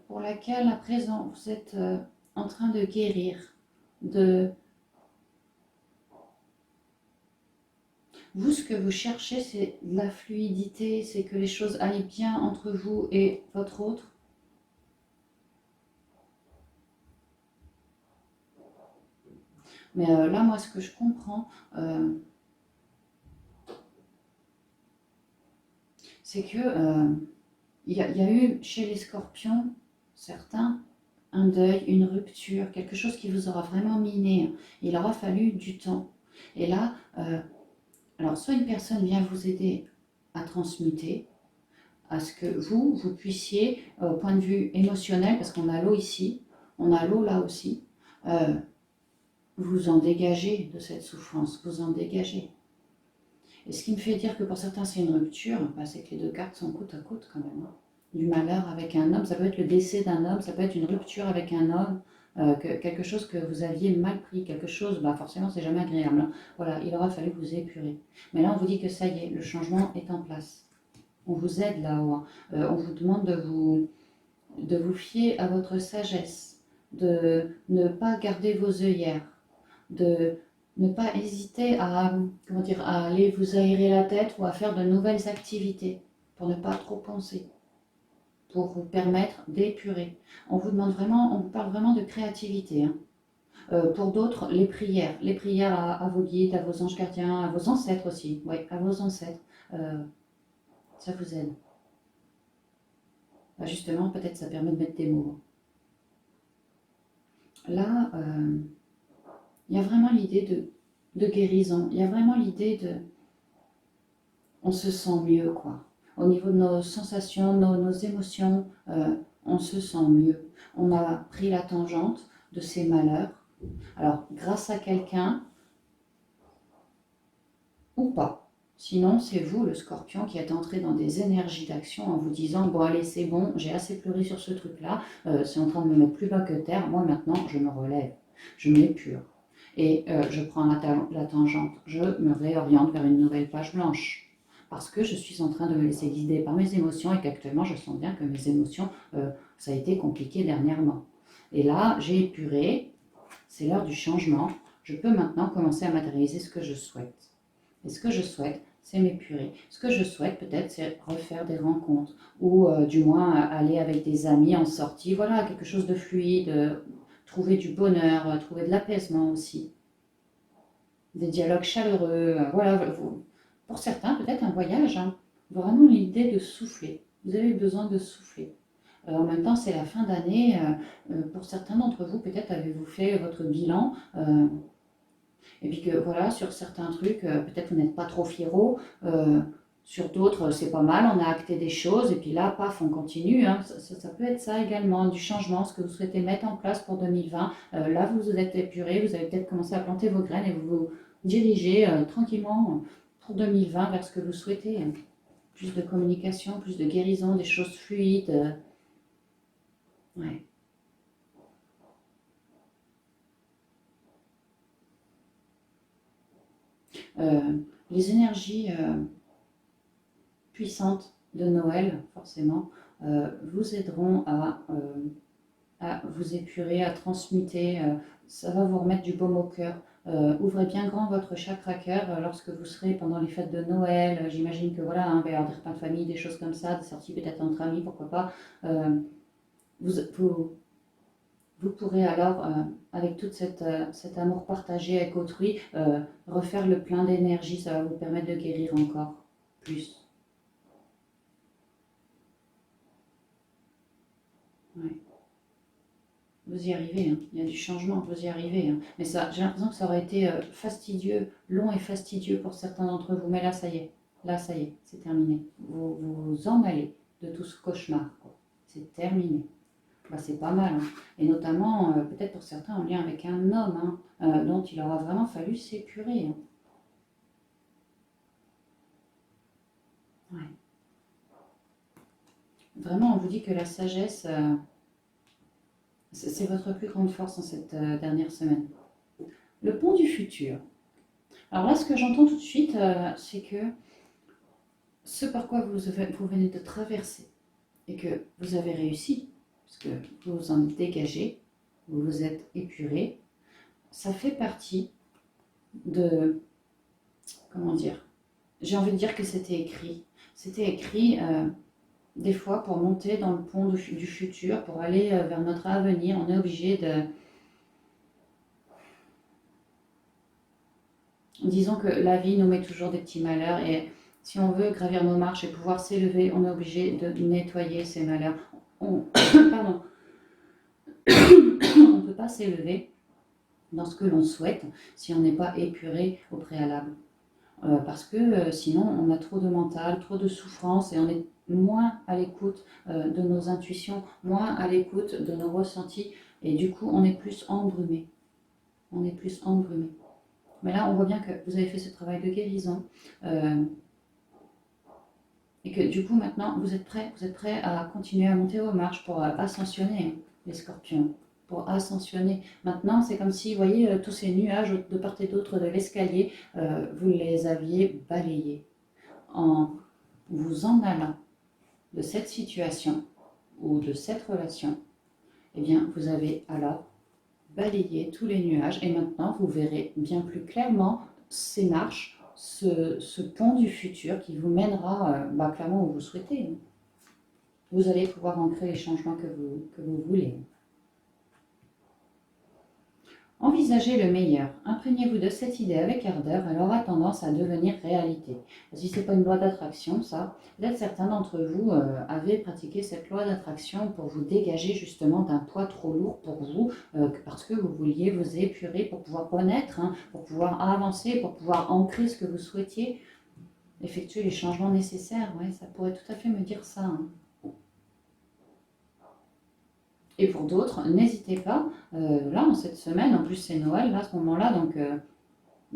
pour laquelle à présent vous êtes en train de guérir, de... Vous, ce que vous cherchez, c'est de la fluidité, c'est que les choses aillent bien entre vous et votre autre. Mais là, moi, ce que je comprends, c'est que il y a eu chez les scorpions, certains, un deuil, une rupture, quelque chose qui vous aura vraiment miné. Il aura fallu du temps. Et là, alors soit une personne vient vous aider à transmuter, à ce que vous puissiez, au point de vue émotionnel, parce qu'on a l'eau ici, on a l'eau là aussi, vous en dégager de cette souffrance, vous en dégager. Et ce qui me fait dire que pour certains c'est une rupture, bah, c'est que les deux cartes sont côte à côte quand même. Hein. Du malheur avec un homme, ça peut être le décès d'un homme, ça peut être une rupture avec un homme, quelque chose que vous aviez mal pris, quelque chose, bah forcément c'est jamais agréable. Hein. Voilà, il aura fallu vous épurer. Mais là on vous dit que ça y est, le changement est en place. On vous aide là-haut. Hein. On vous demande de vous fier à votre sagesse, de ne pas garder vos œillères, de ne pas hésiter à, comment dire, à aller vous aérer la tête ou à faire de nouvelles activités pour ne pas trop penser, pour vous permettre d'épurer. On vous demande vraiment, on vous parle vraiment de créativité. Hein. Pour d'autres, les prières à vos guides, à vos anges gardiens, à vos ancêtres aussi, oui, à vos ancêtres, ça vous aide. Bah justement, peut-être ça permet de mettre des mots. Là, il y a vraiment l'idée de guérison, il y a vraiment l'idée de... On se sent mieux, quoi. Au niveau de nos sensations, nos émotions, on se sent mieux. On a pris la tangente de ces malheurs. Alors, grâce à quelqu'un, ou pas. Sinon, c'est vous, le scorpion, qui êtes entré dans des énergies d'action en vous disant, bon allez, c'est bon, j'ai assez pleuré sur ce truc-là, c'est en train de me mettre plus bas que terre, moi maintenant, je me relève, je m'épure. Et je prends la tangente, je me réoriente vers une nouvelle page blanche. Parce que je suis en train de me laisser guider par mes émotions et qu'actuellement, je sens bien que mes émotions, ça a été compliqué dernièrement. Et là, j'ai épuré, c'est l'heure du changement, je peux maintenant commencer à matérialiser ce que je souhaite. Et ce que je souhaite, c'est m'épurer. Ce que je souhaite peut-être, c'est refaire des rencontres ou du moins aller avec des amis en sortie. Voilà, quelque chose de fluide, trouver du bonheur, trouver de l'apaisement aussi. Des dialogues chaleureux. Voilà, pour certains, peut-être un voyage. Hein. Vraiment l'idée de souffler. Vous avez besoin de souffler. En même temps, c'est la fin d'année. Pour certains d'entre vous, peut-être avez-vous fait votre bilan. Et puis que voilà, sur certains trucs, peut-être vous n'êtes pas trop fiero, sur d'autres, c'est pas mal, on a acté des choses, et puis là, paf, on continue. Hein. Ça peut être ça également, du changement, ce que vous souhaitez mettre en place pour 2020. Là, vous vous êtes épuré, vous avez peut-être commencé à planter vos graines et vous vous dirigez tranquillement pour 2020 vers ce que vous souhaitez. Hein. Plus de communication, plus de guérison, des choses fluides. Ouais. Les énergies puissantes de Noël, forcément, vous aideront à vous épurer, à transmuter. Ça va vous remettre du baume au cœur. Ouvrez bien grand votre chakra cœur lorsque vous serez pendant les fêtes de Noël. J'imagine que voilà, il va y avoir des repas de famille, des choses comme ça, des sorties peut-être entre amis, pourquoi pas. Vous, vous, vous pourrez alors, avec tout cet amour partagé avec autrui, refaire le plein d'énergie. Ça va vous permettre de guérir encore plus. Ouais. Vous y arrivez, hein. Il y a du changement, vous y arrivez, hein. Mais ça, j'ai l'impression que ça aurait été fastidieux, long et fastidieux pour certains d'entre vous. Mais là, ça y est. Là, ça y est, c'est terminé. Vous en allez de tout ce cauchemar, quoi. C'est terminé. Bah, c'est pas mal, hein. Et notamment, peut-être pour certains, en lien avec un homme, hein, dont il aura vraiment fallu s'épurer, hein. Ouais. Vraiment, on vous dit que la sagesse, c'est votre plus grande force en cette dernière semaine. Le pont du futur. Alors là, ce que j'entends tout de suite, c'est que ce par quoi vous venez de traverser et que vous avez réussi, parce que vous vous en êtes dégagé, vous vous êtes épuré, ça fait partie de, comment dire, j'ai envie de dire que c'était écrit. C'était écrit des fois pour monter dans le pont du futur, pour aller vers notre avenir, on est obligé de... Disons que la vie nous met toujours des petits malheurs et si on veut gravir nos marches et pouvoir s'élever, on est obligé de nettoyer ces malheurs. Pardon, on ne peut pas s'élever dans ce que l'on souhaite si on n'est pas épuré au préalable. Parce que sinon, on a trop de mental, trop de souffrance et on est moins à l'écoute de nos intuitions, moins à l'écoute de nos ressentis et du coup, on est plus embrumé. On est plus embrumé. Mais là, on voit bien que vous avez fait ce travail de guérison et que du coup, maintenant, vous êtes prêts à continuer à monter aux marches pour ascensionner, hein, les scorpions. Pour ascensionner. Maintenant, c'est comme si, vous voyez, tous ces nuages de part et d'autre de l'escalier, vous les aviez balayés. En vous en allant de cette situation ou de cette relation, eh bien, vous avez alors balayé tous les nuages et maintenant, vous verrez bien plus clairement ces marches, ce pont du futur qui vous mènera clairement où vous souhaitez. Vous allez pouvoir ancrer les changements que vous voulez. Envisagez le meilleur. Imprégnez-vous de cette idée avec ardeur, elle aura tendance à devenir réalité. Si ce n'est pas une loi d'attraction, ça, peut-être certains d'entre vous avaient pratiqué cette loi d'attraction pour vous dégager justement d'un poids trop lourd pour vous, parce que vous vouliez vous épurer pour pouvoir renaître, hein, pour pouvoir avancer, pour pouvoir ancrer ce que vous souhaitiez, effectuer les changements nécessaires. Ouais, ça pourrait tout à fait me dire ça, hein. Et pour d'autres, n'hésitez pas, là, en cette semaine, en plus c'est Noël, là, à ce moment-là, donc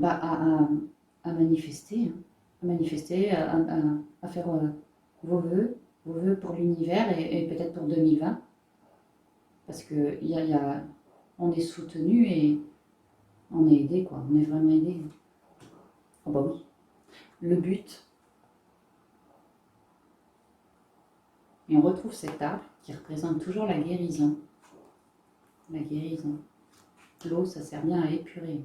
à manifester, hein, à manifester, à faire vos vœux pour l'univers et peut-être pour 2020, parce que on est soutenu et on est aidé, quoi, on est vraiment aidé. Oh bah oui, le but, et on retrouve cet arbre qui représente toujours la guérison. La guérison. L'eau, ça sert bien à épurer.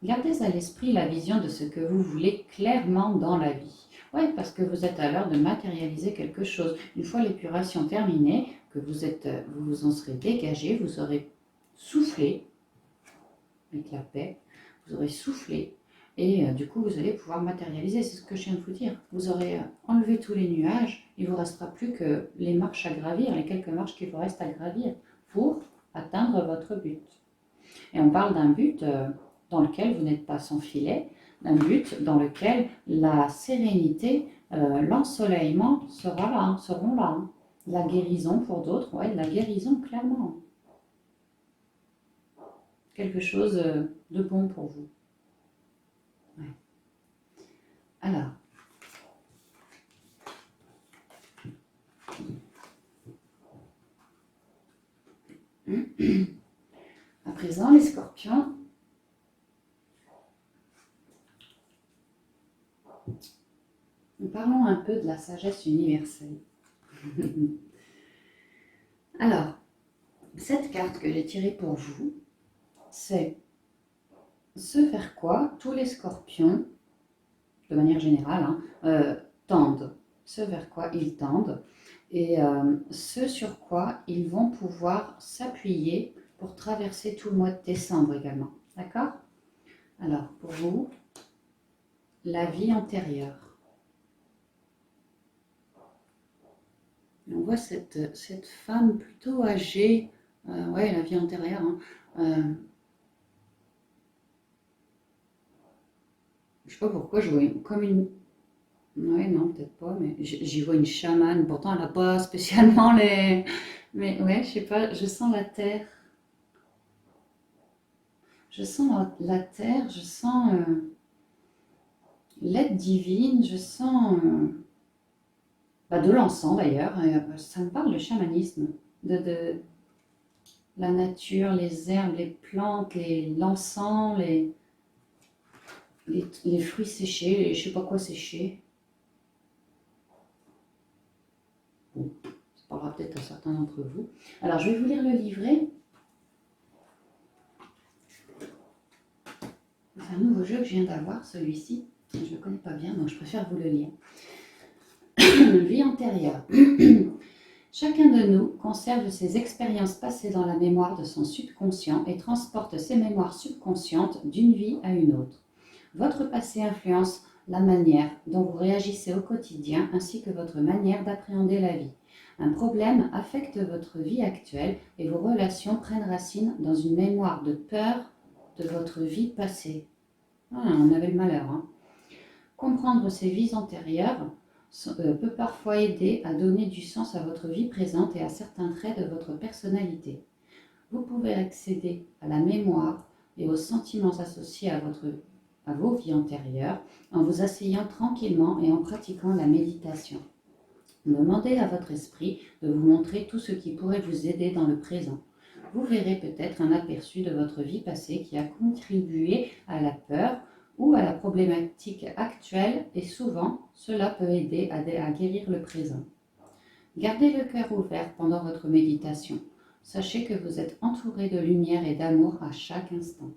Gardez à l'esprit la vision de ce que vous voulez clairement dans la vie. Oui, parce que vous êtes à l'heure de matérialiser quelque chose. Une fois l'épuration terminée, que vous vous en serez dégagé, vous aurez soufflé avec la paix, vous aurez soufflé et du coup vous allez pouvoir matérialiser. C'est ce que je viens de vous dire. Vous aurez enlevé tous les nuages, il ne vous restera plus que les marches à gravir, les quelques marches qu'il vous reste à gravir pour atteindre votre but. Et on parle d'un but dans lequel vous n'êtes pas sans filet, d'un but dans lequel la sérénité, l'ensoleillement sera là, hein, seront là, hein. La guérison pour d'autres, ouais, la guérison clairement. Quelque chose de bon pour vous. Ouais. Alors, à présent les scorpions, Parlons un peu de la sagesse universelle. Alors, cette carte que j'ai tirée pour vous, c'est ce vers quoi tous les scorpions, de manière générale, tendent. Ce vers quoi ils tendent et ce sur quoi ils vont pouvoir s'appuyer pour traverser tout le mois de décembre également. D'accord? Alors, pour vous, la vie antérieure. On voit cette femme plutôt âgée, ouais, la vie antérieure, je sais pas pourquoi je vois comme une... Ouais, non, peut-être pas, mais j'y vois une chamane. Pourtant, elle n'a pas spécialement les... Mais ouais, je sais pas, je sens la terre. Je sens la terre, je sens l'aide divine, je sens bah, de l'encens d'ailleurs. Ça me parle de chamanisme, de la nature, les herbes, les plantes, l'encens, les fruits séchés, je sais pas quoi sécher. Bon, ça parlera peut-être à certains d'entre vous. Alors, je vais vous lire le livret. C'est un nouveau jeu que je viens d'avoir, celui-ci. Je ne le connais pas bien, donc je préfère vous le lire. Vie antérieure. Chacun de nous conserve ses expériences passées dans la mémoire de son subconscient et transporte ces mémoires subconscientes d'une vie à une autre. Votre passé influence la manière dont vous réagissez au quotidien ainsi que votre manière d'appréhender la vie. Un problème affecte votre vie actuelle et vos relations prennent racine dans une mémoire de peur de votre vie passée. Ah, on avait le malheur, hein. Comprendre ces vies antérieures peut parfois aider à donner du sens à votre vie présente et à certains traits de votre personnalité. Vous pouvez accéder à la mémoire et aux sentiments associés à vos vies antérieures en vous asseyant tranquillement et en pratiquant la méditation. Demandez à votre esprit de vous montrer tout ce qui pourrait vous aider dans le présent. Vous verrez peut-être un aperçu de votre vie passée qui a contribué à la peur ou à la problématique actuelle et souvent cela peut aider à guérir le présent. Gardez le cœur ouvert pendant votre méditation. Sachez que vous êtes entouré de lumière et d'amour à chaque instant.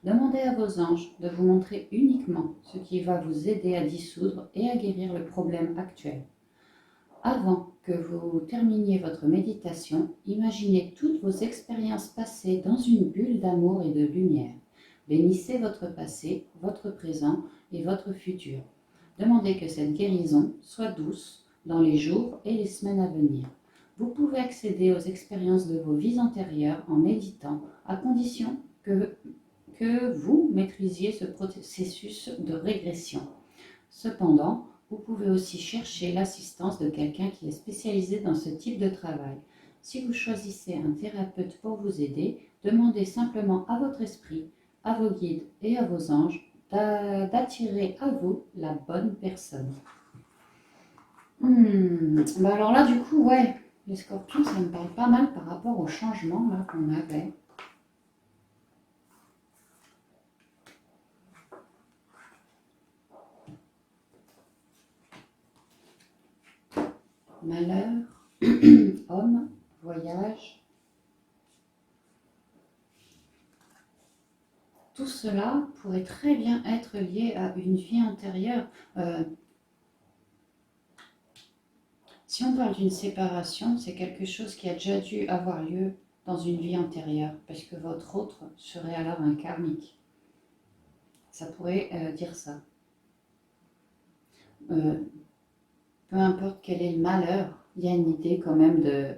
Demandez à vos anges de vous montrer uniquement ce qui va vous aider à dissoudre et à guérir le problème actuel. Avant que vous terminiez votre méditation, imaginez toutes vos expériences passées dans une bulle d'amour et de lumière. Bénissez votre passé, votre présent et votre futur. Demandez que cette guérison soit douce dans les jours et les semaines à venir. Vous pouvez accéder aux expériences de vos vies antérieures en méditant, à condition que vous maîtrisiez ce processus de régression. Cependant, vous pouvez aussi chercher l'assistance de quelqu'un qui est spécialisé dans ce type de travail. Si vous choisissez un thérapeute pour vous aider, demandez simplement à votre esprit, à vos guides et à vos anges d'attirer à vous la bonne personne. Bah alors là, du coup, ouais, les scorpions, ça me parle pas mal par rapport au changement là qu'on avait. Malheur, homme, voyage. Tout cela pourrait très bien être lié à une vie antérieure. Si on parle d'une séparation, c'est quelque chose qui a déjà dû avoir lieu dans une vie antérieure, parce que votre autre serait alors un karmique. Ça pourrait dire ça. Peu importe quel est le malheur, il y a une idée quand même de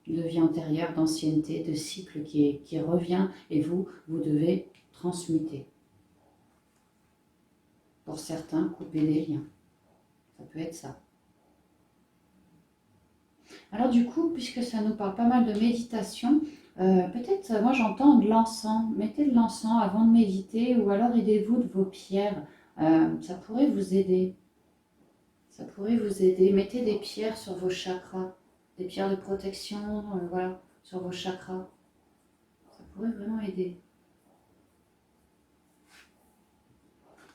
vie antérieure, d'ancienneté, de cycle qui revient et vous devez transmuter. Pour certains, couper des liens. Ça peut être ça. Alors du coup, puisque ça nous parle pas mal de méditation, peut-être, moi j'entends de l'encens. Mettez de l'encens avant de méditer ou alors aidez-vous de vos pierres. Ça pourrait vous aider. Ça pourrait vous aider. Mettez des pierres sur vos chakras, des pierres de protection, voilà, sur vos chakras. Ça pourrait vraiment aider.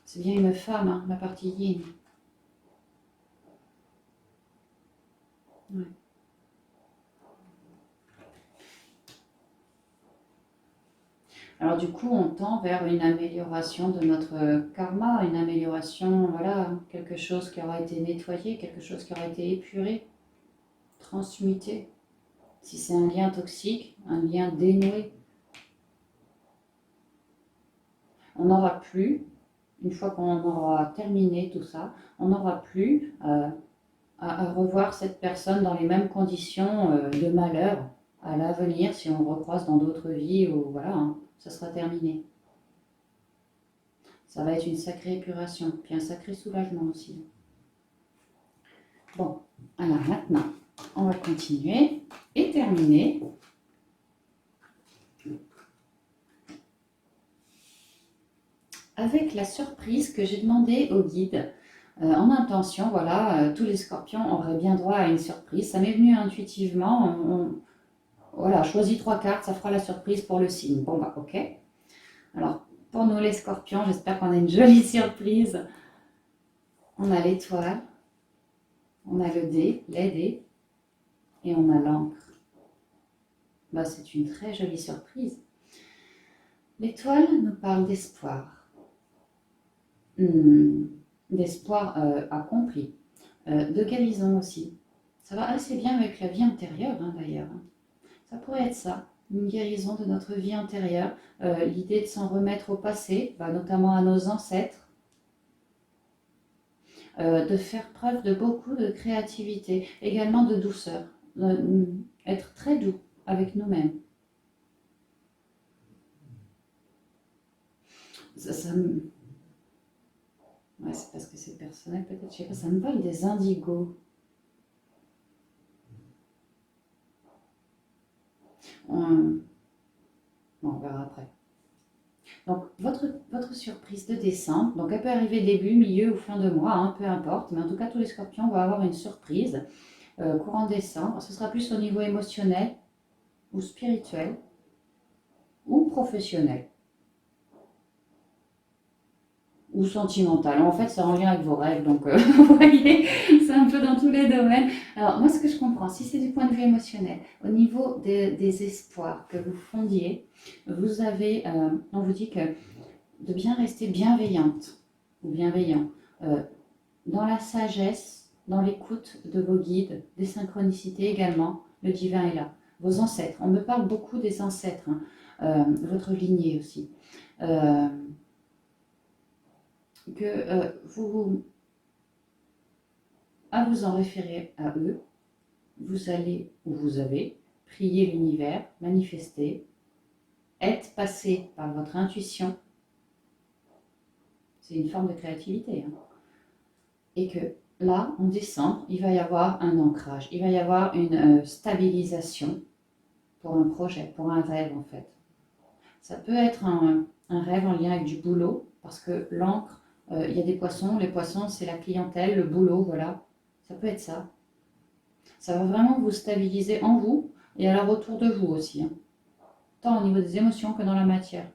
C'est bien une femme, hein, la partie yin. Ouais. Alors du coup, on tend vers une amélioration de notre karma, une amélioration, voilà, quelque chose qui aura été nettoyé, quelque chose qui aura été épuré, transmuté. Si c'est un lien toxique, un lien dénoué, on n'aura plus, une fois qu'on aura terminé tout ça, on n'aura plus à revoir cette personne dans les mêmes conditions de malheur à l'avenir si on recroise dans d'autres vies ou voilà, hein, ça sera terminé. Ça va être une sacrée épuration, puis un sacré soulagement aussi. Bon, alors maintenant, on va continuer et terminer. Avec la surprise que j'ai demandé au guide en intention, voilà, tous les scorpions auraient bien droit à une surprise. Ça m'est venu intuitivement. Voilà, choisis 3 cartes, ça fera la surprise pour le signe. Bon, bah, ok. Alors, pour nous les scorpions, j'espère qu'on a une jolie surprise. On a l'étoile, on a le dé, les dés, et on a l'encre. Bah, c'est une très jolie surprise. L'étoile nous parle d'espoir. D'espoir accompli, de guérison aussi. Ça va assez bien avec la vie antérieure, hein, d'ailleurs. Ça pourrait être ça, une guérison de notre vie antérieure, l'idée de s'en remettre au passé, bah, notamment à nos ancêtres, de faire preuve de beaucoup de créativité, également de douceur, être très doux avec nous-mêmes. Ça ouais, c'est parce que c'est personnel peut-être, je sais pas, ça me parle des indigos. On, bon, on verra après. Donc, votre surprise de décembre, donc elle peut arriver début, milieu ou fin de mois, hein, peu importe, mais en tout cas, tous les scorpions vont avoir une surprise courant décembre. Ce sera plus au niveau émotionnel ou spirituel ou professionnel ou sentimental. En fait, c'est en lien avec vos rêves, donc vous voyez, c'est un peu dans tous les domaines. Alors, moi, ce que je comprends, si c'est du point de vue émotionnel, au niveau des espoirs que vous fondiez, vous avez, on vous dit que de bien rester bienveillante ou bienveillant dans la sagesse, dans l'écoute de vos guides, des synchronicités également, le divin est là. Vos ancêtres, on me parle beaucoup des ancêtres, hein, votre lignée aussi. Que vous, à vous en référer à eux, vous allez, ou vous avez, prié l'univers, manifesté, être passé par votre intuition, c'est une forme de créativité, hein, et que là, en décembre, il va y avoir un ancrage, il va y avoir une stabilisation pour un projet, pour un rêve en fait. Ça peut être un rêve en lien avec du boulot, parce que l'encre, il y a des poissons, les poissons c'est la clientèle, le boulot, voilà. Ça peut être ça. Ça va vraiment vous stabiliser en vous et alors autour de vous aussi, hein, tant au niveau des émotions que dans la matière.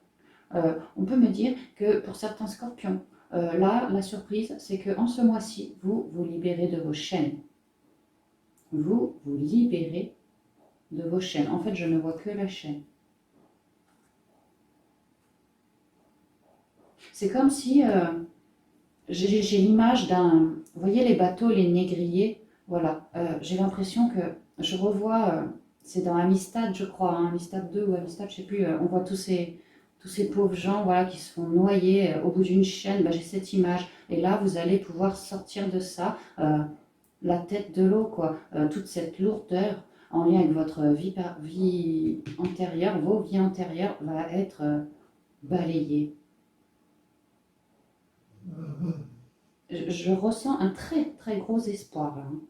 On peut me dire que pour certains scorpions, là, la surprise, c'est qu'en ce mois-ci, vous vous libérez de vos chaînes. Vous vous libérez de vos chaînes. En fait, je ne vois que la chaîne. C'est comme si j'ai l'image d'un... Vous voyez les bateaux, les négriers. Voilà. J'ai l'impression que je revois... c'est dans Amistad, je crois, hein, Amistad 2 ou Amistad, je ne sais plus. On voit tous ces pauvres gens, voilà, qui se font noyer au bout d'une chaîne. Ben, j'ai cette image. Et là, vous allez pouvoir sortir de ça, la tête de l'eau, quoi. Toute cette lourdeur en lien avec votre vie antérieure, vos vies antérieures, va être balayée. Je ressens un très très gros espoir là, hein.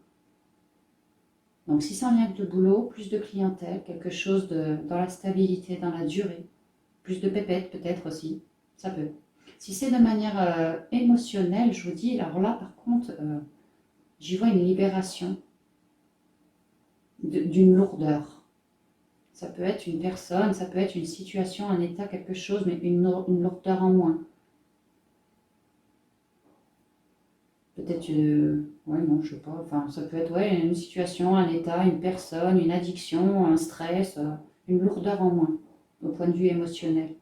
Donc si c'est en lien avec le boulot, plus de clientèle, quelque chose dans la stabilité, dans la durée, plus de pépettes peut-être aussi, ça peut. Si c'est de manière émotionnelle, je vous dis, alors là par contre, j'y vois une libération d'une lourdeur. Ça peut être une personne, ça peut être une situation, un état, quelque chose, mais une lourdeur en moins. peut-être, ouais, non, je sais pas, enfin, ça peut être ouais, une situation, un état, une personne, une addiction, un stress, une lourdeur en moins, au point de vue émotionnel.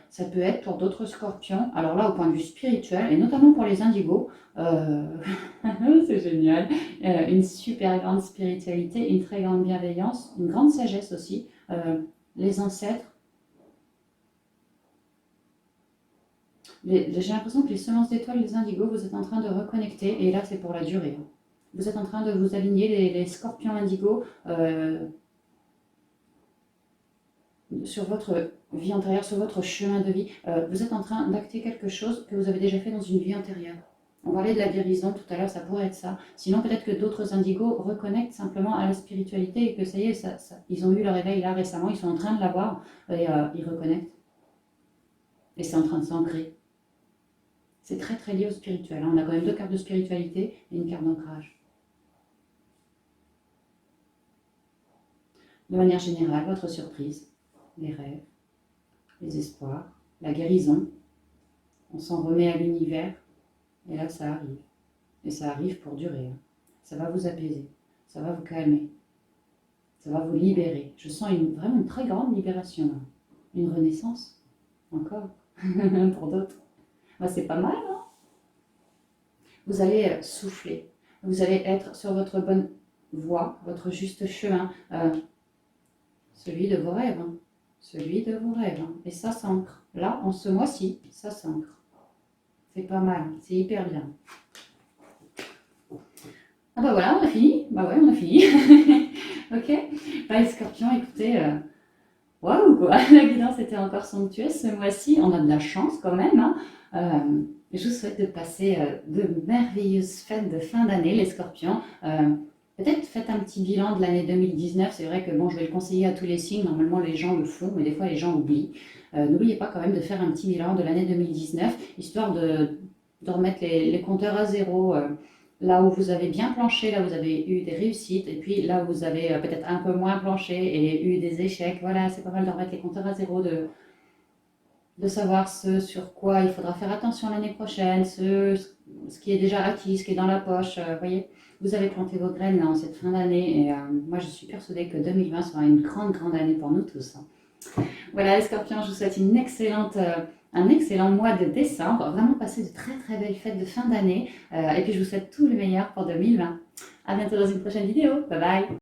Ça peut être pour d'autres scorpions, alors là, au point de vue spirituel, et notamment pour les indigos, euh, c'est génial, une super grande spiritualité, une très grande bienveillance, une grande sagesse aussi, les ancêtres. J'ai l'impression que les semences d'étoiles, les indigos, vous êtes en train de reconnecter, et là c'est pour la durée, hein. Vous êtes en train de vous aligner, les scorpions indigos, sur votre vie antérieure, sur votre chemin de vie. Vous êtes en train d'acter quelque chose que vous avez déjà fait dans une vie antérieure. On parlait de la guérison tout à l'heure, ça pourrait être ça. Sinon, peut-être que d'autres indigos reconnectent simplement à la spiritualité et que ça y est, ils ont eu leur éveil là récemment, ils sont en train de l'avoir et ils reconnectent. Et c'est en train de s'ancrer. C'est très très lié au spirituel, hein. On a quand même deux cartes de spiritualité et une carte d'ancrage. De manière générale, votre surprise, les rêves, les espoirs, la guérison, on s'en remet à l'univers et là ça arrive. Et ça arrive pour durer, hein. Ça va vous apaiser, ça va vous calmer, ça va vous libérer. Je sens vraiment une très grande libération, là. Une renaissance, encore, pour d'autres. Bah, c'est pas mal, hein. Vous allez souffler, vous allez être sur votre bonne voie, votre juste chemin, celui de vos rêves, hein. Celui de vos rêves, hein. Et ça s'ancre. Là, en ce mois-ci, ça s'ancre. C'est pas mal, c'est hyper bien. Ah bah voilà, on a fini. Bah ouais, on a fini. Ok. Bah les scorpions, écoutez, waouh quoi. La guidance était encore somptueuse ce mois-ci. On a de la chance quand même, hein. Je vous souhaite de passer de merveilleuses fêtes de fin d'année, les scorpions. Peut-être faites un petit bilan de l'année 2019. C'est vrai que bon, je vais le conseiller à tous les signes. Normalement, les gens le font, mais des fois, les gens oublient. N'oubliez pas quand même de faire un petit bilan de l'année 2019, histoire de remettre les compteurs à zéro. Là où vous avez bien planché, là où vous avez eu des réussites, et puis là où vous avez peut-être un peu moins planché et eu des échecs. Voilà, c'est pas mal de remettre les compteurs à zéro, de savoir ce sur quoi il faudra faire attention l'année prochaine, ce qui est déjà acquis, ce qui est dans la poche. Voyez, vous avez planté vos graines en cette fin d'année et moi je suis persuadée que 2020 sera une grande, grande année pour nous tous, hein. Voilà les scorpions, je vous souhaite un excellent mois de décembre. Vraiment passer de très très belles fêtes de fin d'année. Et puis je vous souhaite tout le meilleur pour 2020. À bientôt dans une prochaine vidéo. Bye bye.